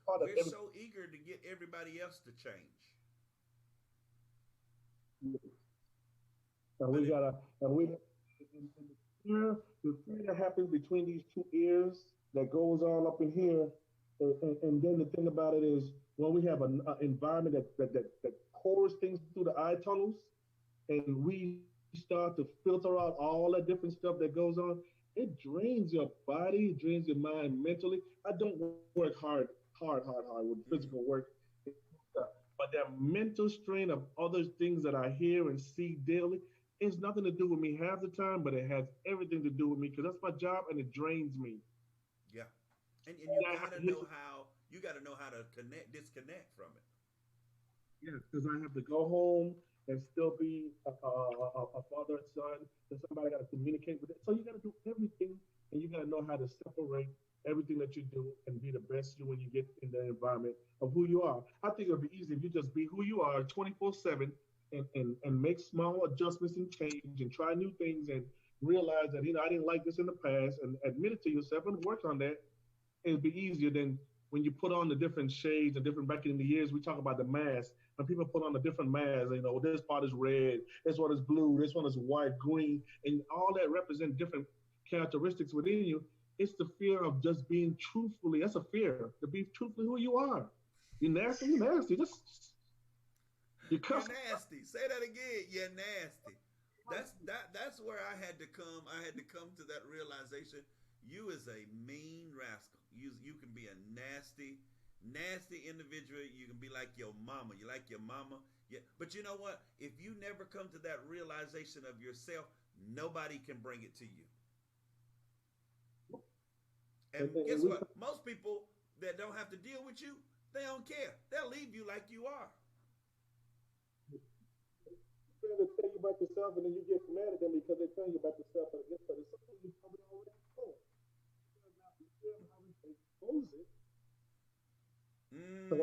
Part of we're every so eager to get everybody else to change. and But we it gotta and we and the fear that happens between these two ears that goes on up in here, and then the thing about it is when we have an environment that pours things through the eye tunnels, and we start to filter out all that different stuff that goes on, it drains your body, it drains your mind mentally. I don't work hard with physical mm, work, but that mental strain of other things that I hear and see daily, it's nothing to do with me half the time, but it has everything to do with me because that's my job and it drains me. yeah. And And I have to hit you gotta know how to disconnect from it. Yes, because I have to go home and still be a father and son. And somebody got to communicate with it. So you got to do everything, and you got to know how to separate everything that you do and be the best you when you get in the environment of who you are. I think it'll be easy if you just be who you are 24/7 and make small adjustments and change and try new things and realize that, I didn't like this in the past and admit it to yourself and work on that. It'd be easier than when you put on the different shades and different back in the years. We talk about the mask. When people put on the different masks, this part is red, this one is blue, this one is white, green, and all that represent different characteristics within you. It's the fear of just being truthfully. That's a fear to be truthfully who you are. You nasty, you nasty. Just you You're cuss. nasty. Say that again. You're nasty. That's where I had to come to that realization. You is a mean rascal. You can be a nasty individual. You can be like your mama. You like your mama. Yeah. But you know what? If you never come to that realization of yourself, nobody can bring it to you. And And guess we what? Most people that don't have to deal with you, they don't care. They'll leave you like you are. trying to tell you about yourself, and then you get mad at them because they're telling you about yourself, and it's something you probably already know. You're not you haven't exposed it. So Mm.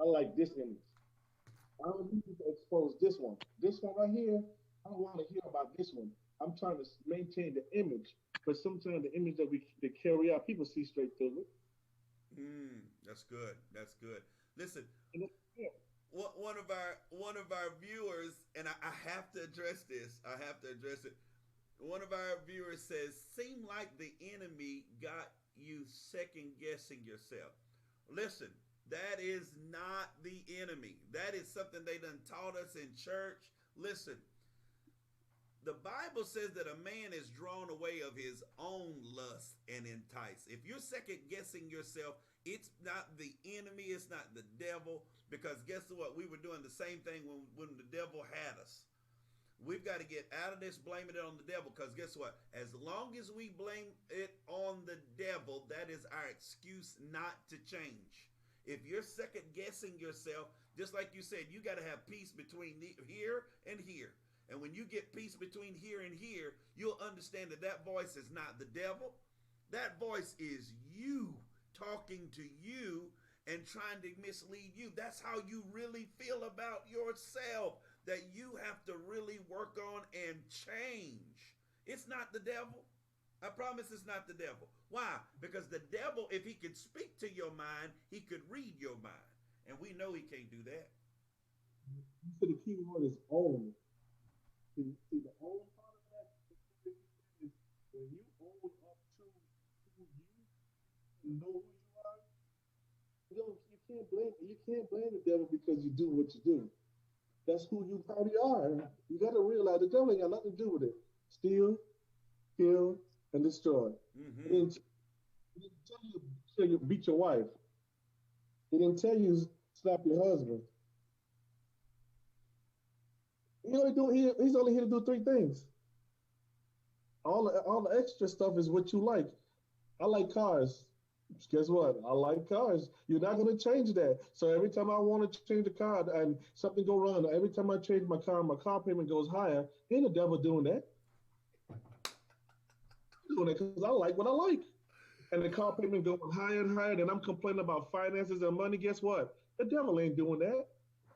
I like this image. I don't need you to expose this one. This one right here, I don't want to hear about this one. I'm trying to maintain the image, but sometimes the image that we that carry out, people see straight through it. That's good. That's good. Listen, And it's, yeah, one of our viewers, and I have to address this. I have to address it. One of our viewers says, "Seem like the enemy got you second guessing yourself." Listen, that is not the enemy. That is something they done taught us in church. Listen, The Bible says that a man is drawn away of his own lust and enticed. If you're second guessing yourself, it's not the enemy, it's not the devil, because guess what? We were doing the same thing when the devil had us. We've got to get out of this blaming it on the devil, because guess what? As long as we blame it on the devil, that is our excuse not to change. If you're second guessing yourself, just like you said, you got to have peace between here and here. And when you get peace between here and here, you'll understand that that voice is not the devil. That voice is you talking to you and trying to mislead you. That's how you really feel about yourself, that you have to really work on and change. It's not the devil. I promise it's not the devil. Why? Because the devil, if he could speak to your mind, he could read your mind. And we know he can't do that. So the key word is own. See, the own part of that is when you own up to who you know who you are. You can't blame the devil because you do what you do. That's who you probably are. You got to realize the devil ain't got nothing to do with it. Steal, kill, and destroy. Mm-hmm. He didn't tell you beat your wife. He didn't tell you slap your husband. He's only here to do three things. All the extra stuff is what you like. I like cars. Guess what? I like cars. You're not going to change that. So every time I want to change the car and something go wrong, every time I change my car payment goes higher. Ain't the devil doing that. I'm doing it because I like what I like. And the car payment going higher and higher, and I'm complaining about finances and money. Guess what? The devil ain't doing that.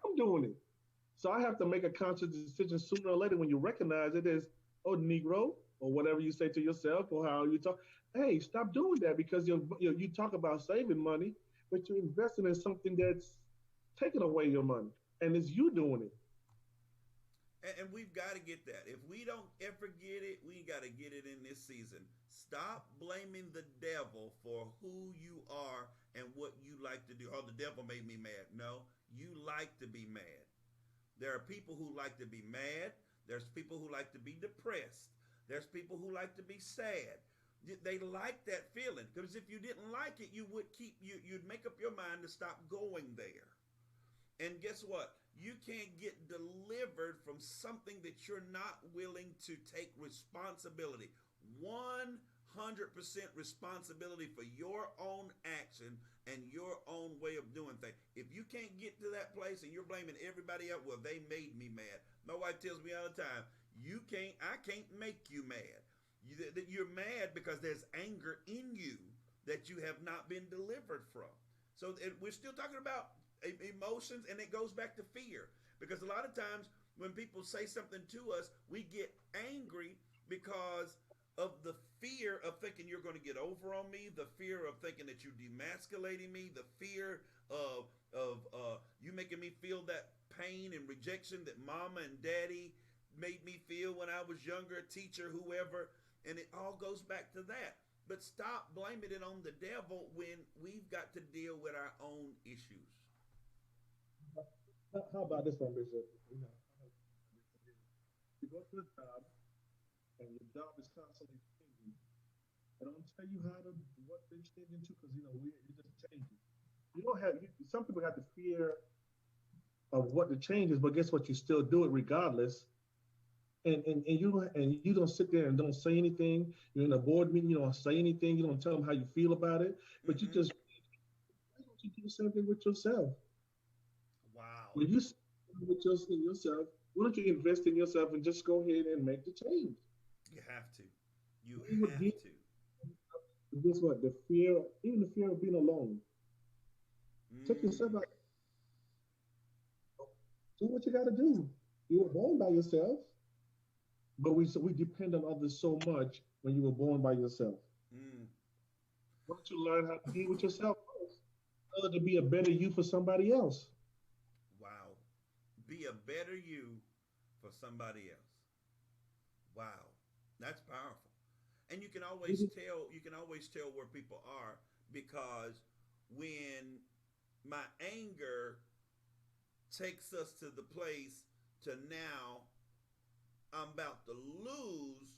I'm doing it. So I have to make a conscious decision sooner or later when you recognize it as, oh, Negro, or whatever you say to yourself or how you talk. Hey, stop doing that, because you talk about saving money, but you're investing in something that's taking away your money, and it's you doing it. And we've got to get that. If we don't ever get it, we got to get it in this season. Stop blaming the devil for who you are and what you like to do. Oh, the devil made me mad. No, you like to be mad. There are people who like to be mad. There's people who like to be depressed. There's people who like to be sad. They like that feeling, because if you didn't like it, you'd make up your mind to stop going there. And guess what? You can't get delivered from something that you're not willing to take responsibility. 100% responsibility for your own action and your own way of doing things. If you can't get to that place and you're blaming everybody else, well, they made me mad. My wife tells me all the time, I can't make you mad. You're mad because there's anger in you that you have not been delivered from. So we're still talking about emotions, and it goes back to fear, because a lot of times when people say something to us, we get angry because of the fear of thinking you're going to get over on me, the fear of thinking that you're demasculating me, the fear of you making me feel that pain and rejection that mama and daddy made me feel when I was younger, teacher, whoever, and it all goes back to that. But stop blaming it on the devil when we've got to deal with our own issues. How about this one, Bishop? You go to a job, and your job is constantly changing. I don't tell you what they're changing to, because you're just changing. You don't have. Some people have the fear of what the change is, but guess what? You still do it regardless. And you don't sit there and don't say anything. You're in a board meeting, you don't say anything. You don't tell them how you feel about it, but you just, why don't you do the same thing with yourself? Wow. When you with yourself, why don't you invest in yourself and just go ahead and make the change? You have to. You have to. Guess what? Even the fear of being alone. Take yourself out. Do what you got to do. You were born by yourself, but we depend on others so much when you were born by yourself. Why don't you learn how to deal with yourself first, in order to be a better you for somebody else? Wow. Be a better you for somebody else. Wow. That's powerful. And you can always tell where people are, because when my anger takes us to the place to now I'm about to lose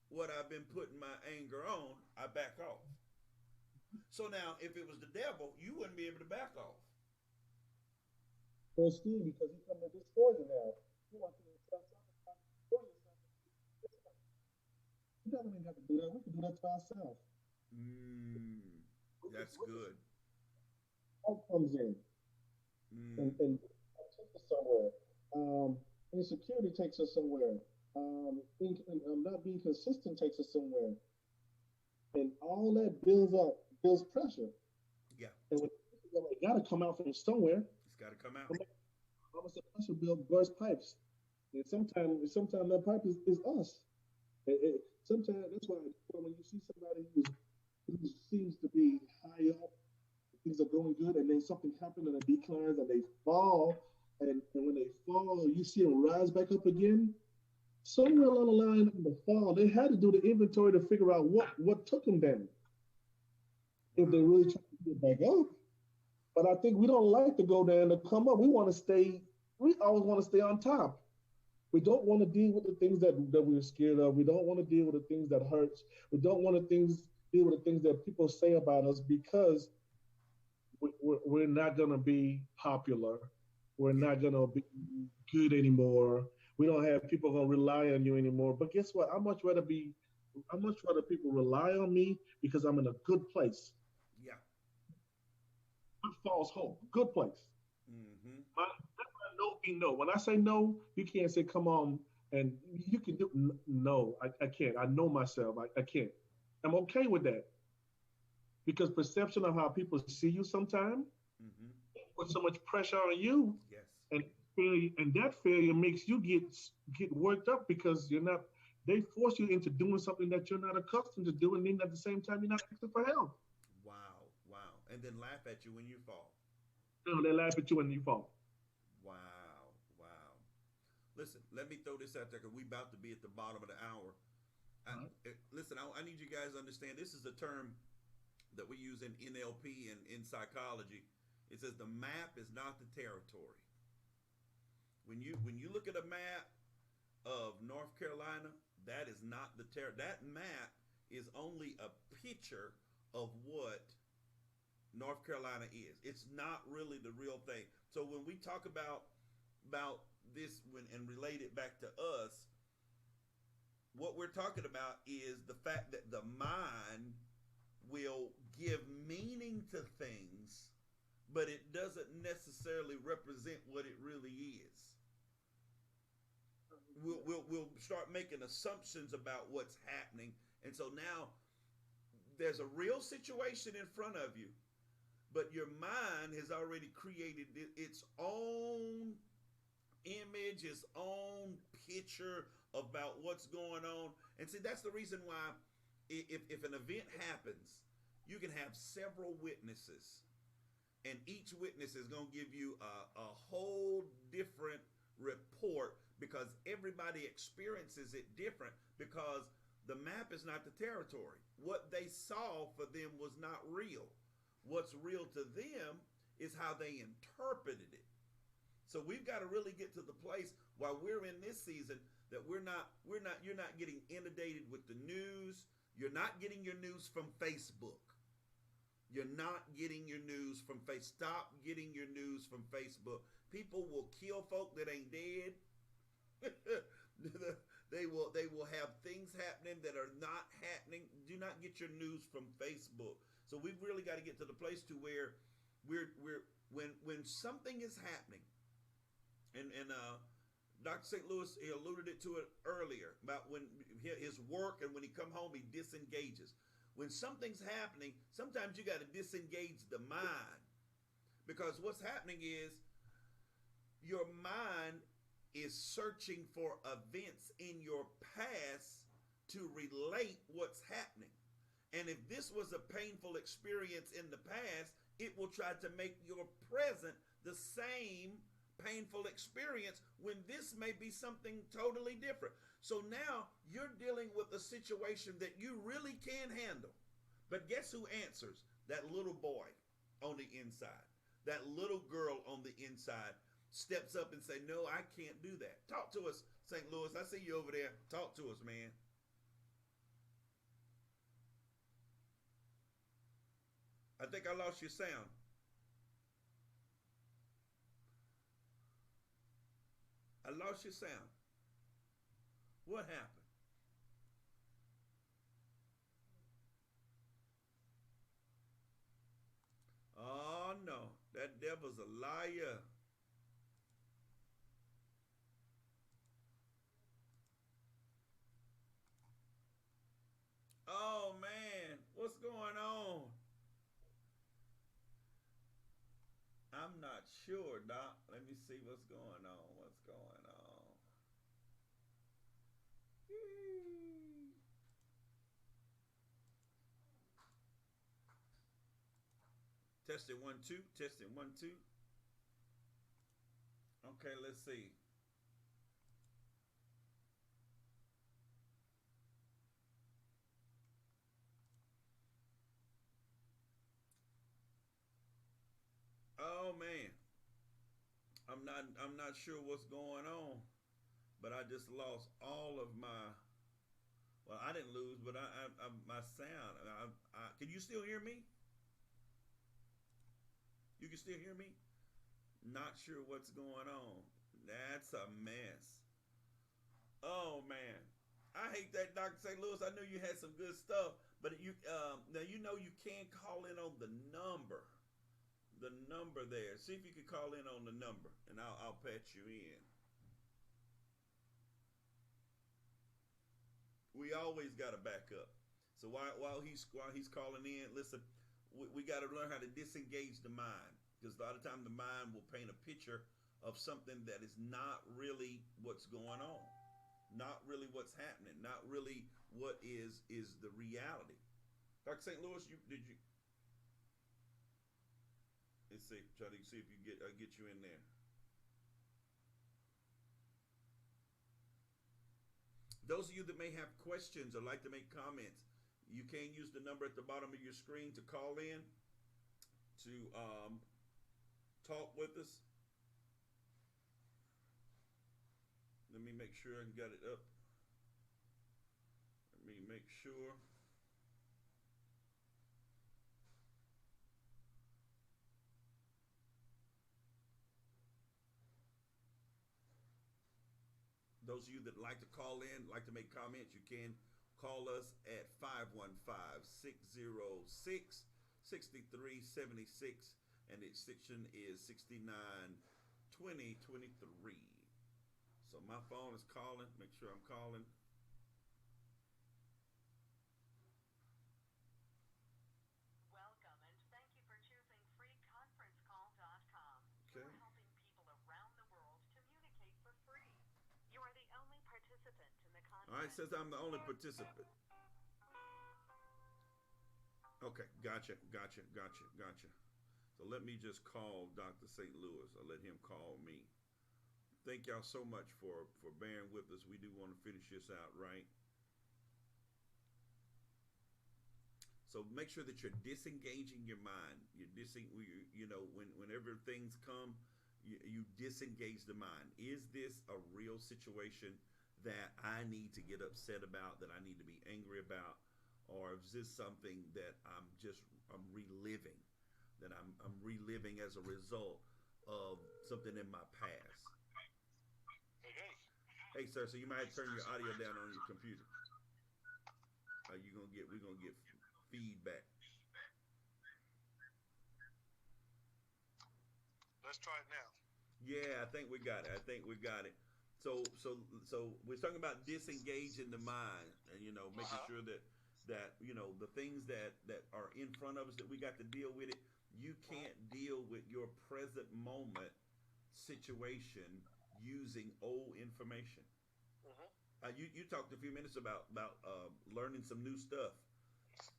what I've been putting my anger on, I back off. So now, if it was the devil, you wouldn't be able to back off. So still, because he's coming to destroy you now. You want to tell something about destroy yourself. You don't even have to do that. We can do that to ourselves. Mm, that's We good. Light comes in Mm, and takes us somewhere. Insecurity takes us somewhere. Not being consistent takes us somewhere. And all that builds up, builds pressure. yeah, And when it got to come out from somewhere, it's got to come out. almost the pressure build burst pipes. And sometimes that pipe is us. Sometimes that's why when you see somebody who seems to be high up, things are going good, and then something happens and it declines and they fall, and when they fall, you see them rise back up again. Somewhere along the line in the fall, they had to do the inventory to figure out what took them down if they Wow. really try to get back up. But I think we don't like to go down to come up. We want to stay. We always want to stay on top. We don't want to deal with the things that we're scared of. We don't want to deal with the things that hurts. We don't want to deal with the things that people say about us because we're not going to be popular. We're Yeah. not going to be good anymore. We don't have people going to rely on you anymore. But guess what? I much rather people rely on me because I'm in a good place. Yeah. Not false hope. Good place. Mm-hmm. My no be no. When I say no, you can't say come on and you can do no. I can't. I know myself. I can't. I'm okay with that because perception of how people see you sometimes Mm-hmm. put so much pressure on you, Yes. and and that failure makes you get worked up because you're not. They force you into doing something that you're not accustomed to doing, and then at the same time you're not asking for help. Wow. Wow. And then laugh at you when you fall. You know, they laugh at you when you fall. Wow. Wow. Listen, let me throw this out there because we about to be at the bottom of the hour. Right. Listen, I need you guys to understand this is a term that we use in NLP and in psychology. It says the map is not the territory. When you look at a map of North Carolina, that is not the that map is only a picture of what North Carolina is. It's not really the real thing. So when we talk about this and relate it back to us, what we're talking about is the fact that the mind will give meaning to things, but it doesn't necessarily represent what it really is. We'll start making assumptions about what's happening, and so now there's a real situation in front of you, but your mind has already created its own image, its own picture about what's going on. And see, that's the reason why if an event happens, you can have several witnesses, and each witness is going to give you a whole different report because everybody experiences it different because the map is not the territory. What they saw for them was not real. What's real to them is how they interpreted it. So we've got to really get to the place while we're in this season that you're not getting inundated with the news. You're not getting your news from Facebook. You're not getting your news from Facebook. Stop getting your news from Facebook. People will kill folk that ain't dead. they will have things happening that are not happening. Do not get your news from Facebook. So we've really got to get to the place to where when something is happening, and Dr. St. Louis, he alluded to it earlier about when his work and when he come home he disengages. When something's happening, sometimes you got to disengage the mind because what's happening is your mind is searching for events in your past to relate what's happening. And if this was a painful experience in the past, it will try to make your present the same painful experience when this may be something totally different. So now you're dealing with a situation that you really can handle. But guess who answers? That little boy on the inside, that little girl on the inside steps up and say, no, I can't do that. Talk to us, St. Louis. I see you over there. Talk to us, man. I think I lost your sound. I lost your sound. What happened? Oh no, that devil's a liar. Oh man, what's going on? I'm not sure, Doc. Let me see what's going on. What's going on? Yee. Testing 1 2. Testing 1 2. Okay, let's see. Oh man, I'm not sure what's going on, but I just lost all of my. Well, I didn't lose, but I my sound. Can you still hear me? You can still hear me? Not sure what's going on. That's a mess. Oh man, I hate that, Dr. St. Louis. I knew you had some good stuff, but you now you know you can call in on the number. The number there. See if you can call in on the number, and I'll patch you in. We always got to back up. So while he's calling in, listen, we got to learn how to disengage the mind, because a lot of time the mind will paint a picture of something that is not really what's going on, not really what's happening, not really what is the reality. Dr. St. Louis, did you? Let's see. Try to see if you get you in there. Those of you that may have questions or like to make comments, you can use the number at the bottom of your screen to call in to talk with us. Let me make sure I got it up. Let me make sure. Those of you that like to call in, like to make comments, you can call us at 515-606-6376, and the extension is 692023. So my phone is calling. Make sure I'm calling. Welcome, and thank you for choosing freeconferencecall.com. Okay. We're helping people around the world communicate for free. You are the only participant in the conference. All right, says I'm the only participant. Okay, gotcha. So let me just call Dr. St. Louis. I'll let him call me. Thank y'all so much for bearing with us. We do want to finish this out right. So make sure that you're disengaging your mind. Whenever things come, you disengage the mind. Is this a real situation that I need to get upset about, that I need to be angry about? Or is this something that I'm reliving, that I'm reliving as a result of something in my past? Hey, sir, so you might have to turn your audio down on your computer. We're gonna get feedback. Let's try it now. Yeah, I think we got it. So we're talking about disengaging the mind, and making sure that the things that are in front of us, that we got to deal with it. You can't deal with your present moment situation using old information. You talked a few minutes about learning some new stuff.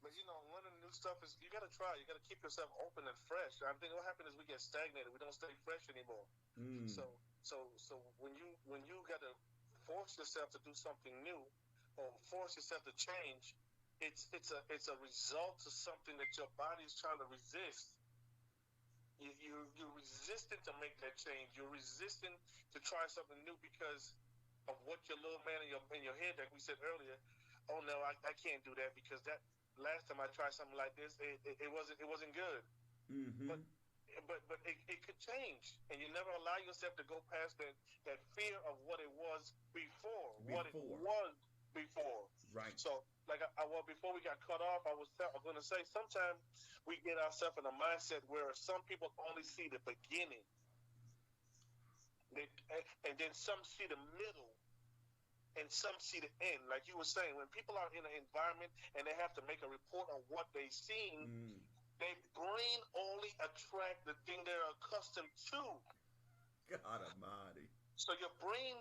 But learning new stuff is, you got to try. You got to keep yourself open and fresh. I think what happens is we get stagnated. We don't stay fresh anymore. So when you got to force yourself to do something new, or force yourself to change, it's a result of something that your body's trying to resist. You're resistant to make that change. You're resistant to try something new because of what your little man in your head, like we said earlier. Oh no, I can't do that because that last time I tried something like this, it wasn't good. Mm-hmm. But it could change, and you never allow yourself to go past that fear of what it was before. What it was before. Right. So, like well, before we got cut off, I was going to say sometimes we get ourselves in a mindset where some people only see the beginning, and then some see the middle, and some see the end. Like you were saying, when people are in an environment and they have to make a report on what they've seen. Their brain only attract the thing they're accustomed to. God Almighty. So your brain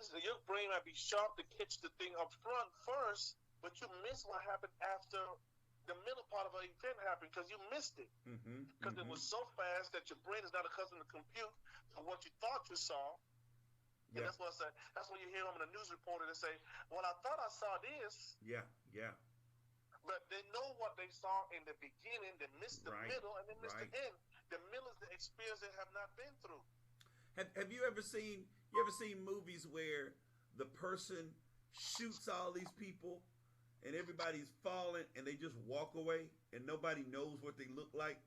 might be sharp to catch the thing up front first, but you miss what happened after the middle part of an event happened because you missed it. Because it was so fast that your brain is not accustomed to compute to what you thought you saw. And that's what I said. That's when you hear them in a news reporter that say, "Well, I thought I saw this." Yeah. But they know what they saw in the beginning. They missed the middle, and they missed the end. The middle is the experience they have not been through. Have you ever seen movies where the person shoots all these people and everybody's falling and they just walk away and nobody knows what they look like?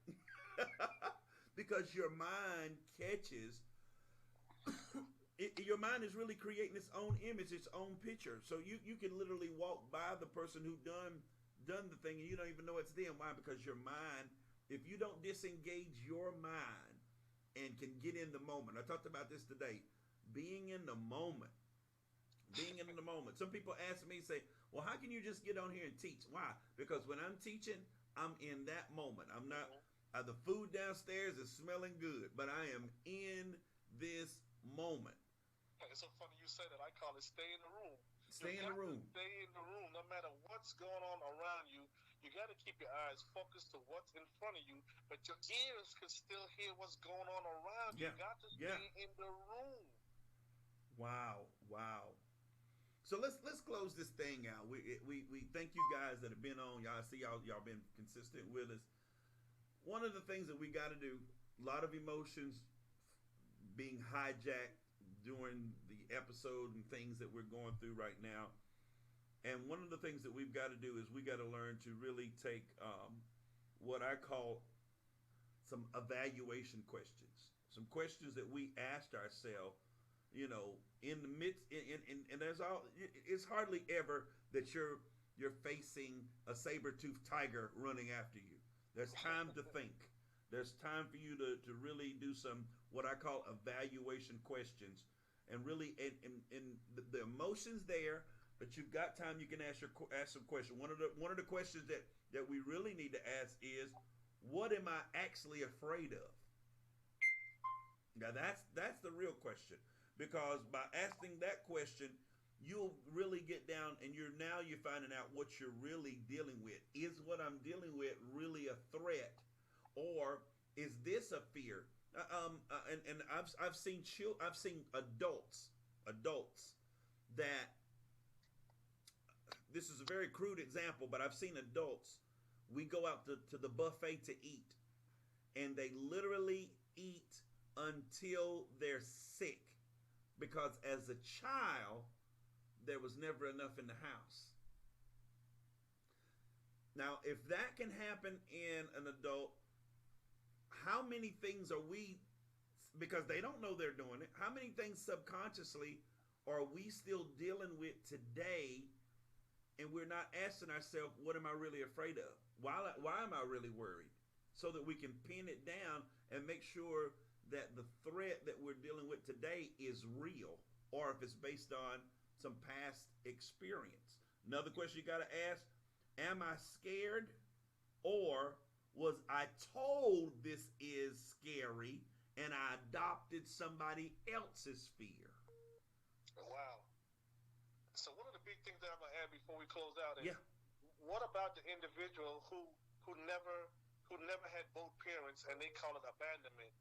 Because your mind catches. Your mind is really creating its own image, its own picture. So you can literally walk by the person who done the thing and you don't even know it's them. Why? Because your mind, if you don't disengage your mind and can get in the moment. I talked about this today. Being in the moment. Some people ask me, say, well, how can you just get on here and teach? Why? Because when I'm teaching, I'm in that moment. I'm not, the food downstairs is smelling good, but I am in this moment. It's so funny you say that. I call it stay in the room. Stay in the room. Stay in the room. No matter what's going on around you, you got to keep your eyes focused to what's in front of you, but your ears can still hear what's going on around you. You got to stay in the room. Wow. So let's close this thing out. We thank you guys that have been on. Y'all see y'all been consistent with us. One of the things that we got to do, a lot of emotions being hijacked during the episode and things that we're going through right now. And one of the things that we've got to do is we got to learn to really take what I call some evaluation questions. Some questions that we asked ourselves, in the midst, and there's it's hardly ever that you're facing a saber-toothed tiger running after you. There's time to think. There's time for you to really do some what I call evaluation questions, and really and the emotions there, but you've got time. You can ask some questions. One of the questions that we really need to ask is, what am I actually afraid of? Now that's the real question, because by asking that question, you'll really get down and you're finding out what you're really dealing with. Is what I'm dealing with really a threat, or is this a fear? And I've seen adults that, this is a very crude example, but I've seen adults. We go out to the buffet to eat, and they literally eat until they're sick, because as a child there was never enough in the house. Now, if that can happen in an adult, how many things are we, because they don't know they're doing it, how many things subconsciously are we still dealing with today, and we're not asking ourselves, what am I really afraid of? Why am I really worried? So that we can pin it down and make sure that the threat that we're dealing with today is real, or if it's based on some past experience. Another question you got to ask, am I scared, or was I told this is scary and I adopted somebody else's fear? Wow. So one of the big things that I'm going to add before we close out is, what about the individual who never had both parents, and they call it abandonment,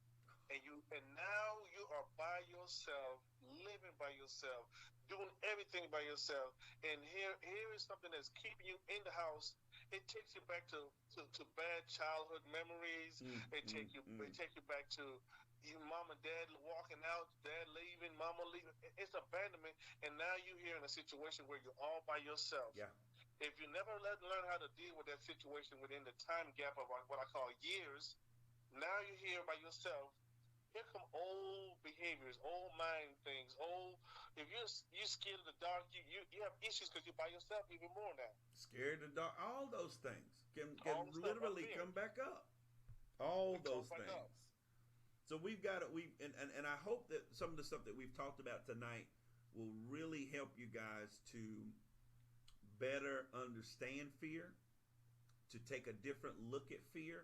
and now you are by yourself, living by yourself, doing everything by yourself, and here is something that's keeping you in the house, it takes you back to bad childhood memories. They take you back to your mom and dad walking out, dad leaving, mama leaving. It's abandonment, and now you're here in a situation where you're all by yourself. Yeah. If you never learn how to deal with that situation within the time gap of what I call years, now you're here by yourself. Here come old behaviors, old mind things, old. If you're scared of the dark, you have issues because you're by yourself even more now. Scared of the dark. All those things can All the stuff literally right there. come back up. All It those comes back things. up. So we've got it. And I hope that some of the stuff that we've talked about tonight will really help you guys to better understand fear, to take a different look at fear.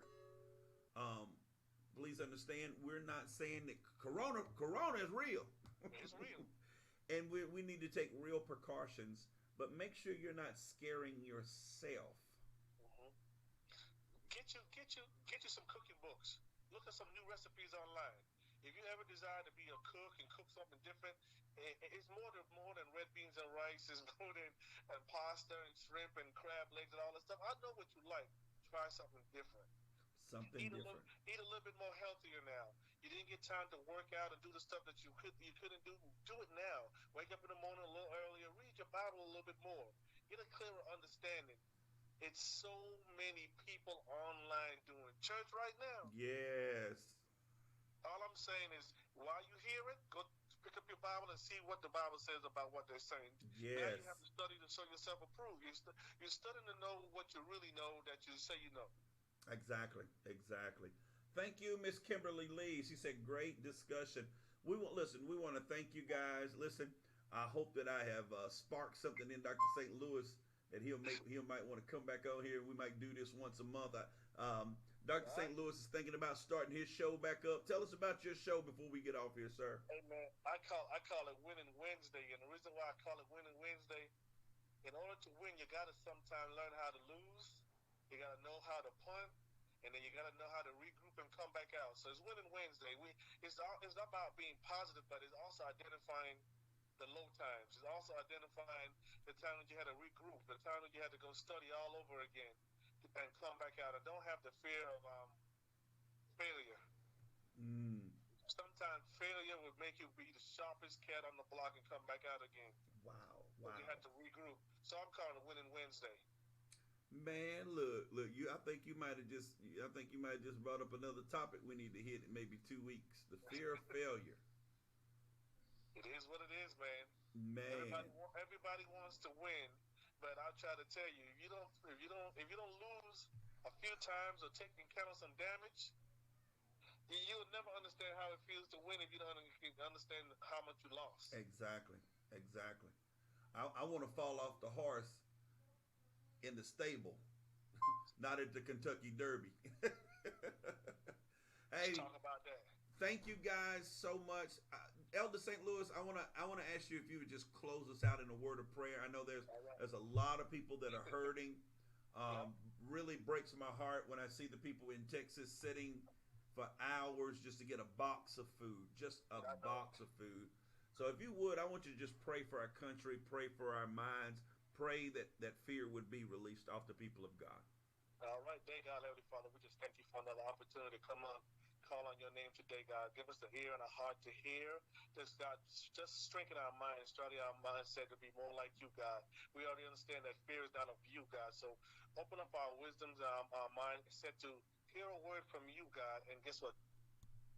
Please understand, we're not saying that Corona is real. It's real. And we need to take real precautions, but make sure you're not scaring yourself. Mm-hmm. Get you some cooking books. Look at some new recipes online. If you ever desire to be a cook and cook something different, it's more than red beans and rice. It's more than pasta and shrimp and crab legs and all that stuff. I know what you like. Try something different. Something different. Eat a little bit more healthier now. You didn't get time to work out and do the stuff that you couldn't do. Do it now. Wake up in the morning a little earlier. Read your Bible a little bit more. Get a clearer understanding. It's so many people online doing church right now. Yes. All I'm saying is, while you hear it, go pick up your Bible and see what the Bible says about what they're saying. Yes. Now you have to study to show yourself approved. You're studying to know what you really know that you say you know. Exactly. Thank you, Miss Kimberly Lee. She said, great discussion. We want to thank you guys. Listen, I hope that I have sparked something in Dr. St. Louis that he might want to come back on here. We might do this once a month. Dr. St. Louis is thinking about starting his show back up. Tell us about your show before we get off here, sir. Hey man, I call it Winning Wednesday, and the reason why I call it Winning Wednesday, in order to win, you gotta sometimes learn how to lose. You gotta know how to punt, and then you gotta know how to regroup and come back out. So it's Winning Wednesday. It's about being positive, but it's also identifying the low times. It's also identifying the time that you had to regroup, the time that you had to go study all over again and come back out. I don't have the fear of failure. Sometimes failure would make you be the sharpest cat on the block and come back out again. Wow. But you have to regroup. So I'm calling it Winning Wednesday. Man, look! I think you might have just brought up another topic we need to hit in maybe 2 weeks. The fear of failure. It is what it is, man. Man, Everybody wants to win, but I'll try to tell you, if you don't lose a few times or take account of some damage, you'll never understand how it feels to win if you don't understand how much you lost. Exactly. I want to fall off the horse in the stable, not at the Kentucky Derby. Hey, Let's talk about that. Thank you guys so much. Elder St. Louis, I want to ask you if you would just close us out in a word of prayer. I know there's a lot of people that are hurting. Really breaks my heart when I see the people in Texas sitting for hours just to get a box of food, box of food. So if you would, I want you to just pray for our country, pray for our minds, pray that fear would be released off the people of God. All right, dear God, Heavenly Father, we just thank you for another opportunity to come on, call on your name today, God. Give us the ear and a heart to hear. Just, God, just strengthen our minds, study our mindset to be more like you, God. We already understand that fear is not of you, God. So open up our wisdoms, our mind, set to hear a word from you, God. And guess what?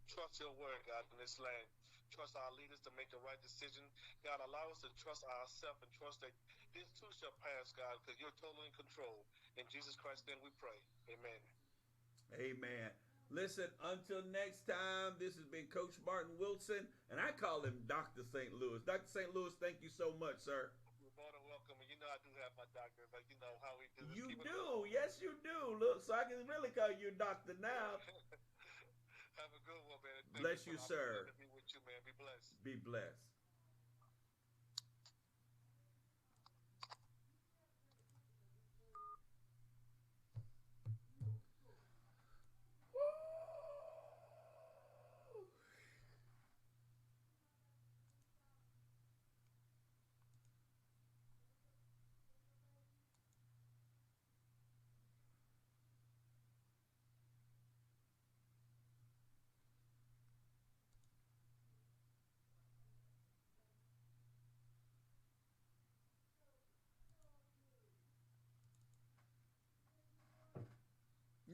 Trust your word, God, in this land. Trust our leaders to make the right decision. God, allow us to trust ourselves and trust that this too shall pass, God, because you're totally in control. In Jesus Christ's name we pray. Amen. Amen. Listen, until next time, this has been Coach Martin Wilson, and I call him Dr. St. Louis. Dr. St. Louis, thank you so much, sir. You're more than welcome. And you know I do have my doctor, but you know how we do this. You do. Yes, you do. Look, so I can really call you doctor now. Have a good one, man. Bless you, sir. To be with you, man. Be blessed. Be blessed.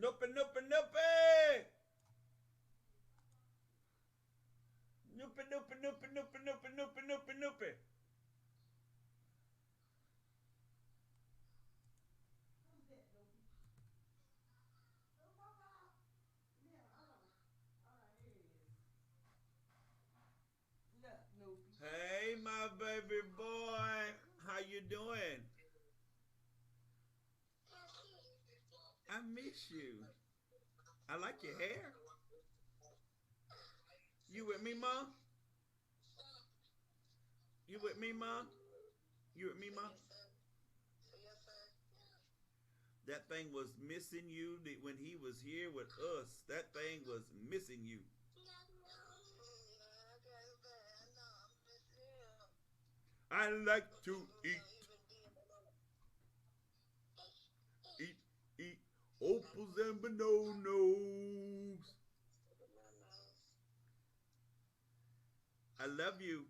Nope, nope, nope. Nope, nope, nope, nope, nope, nope, nope, nope. Hey, my baby boy. How you doing? I miss you. I like your hair. You with me, Mom? You with me, Mom? You with me, Mom? That thing was missing you when he was here with us. That thing was missing you. I like to eat, eat opals and bananas. I love you.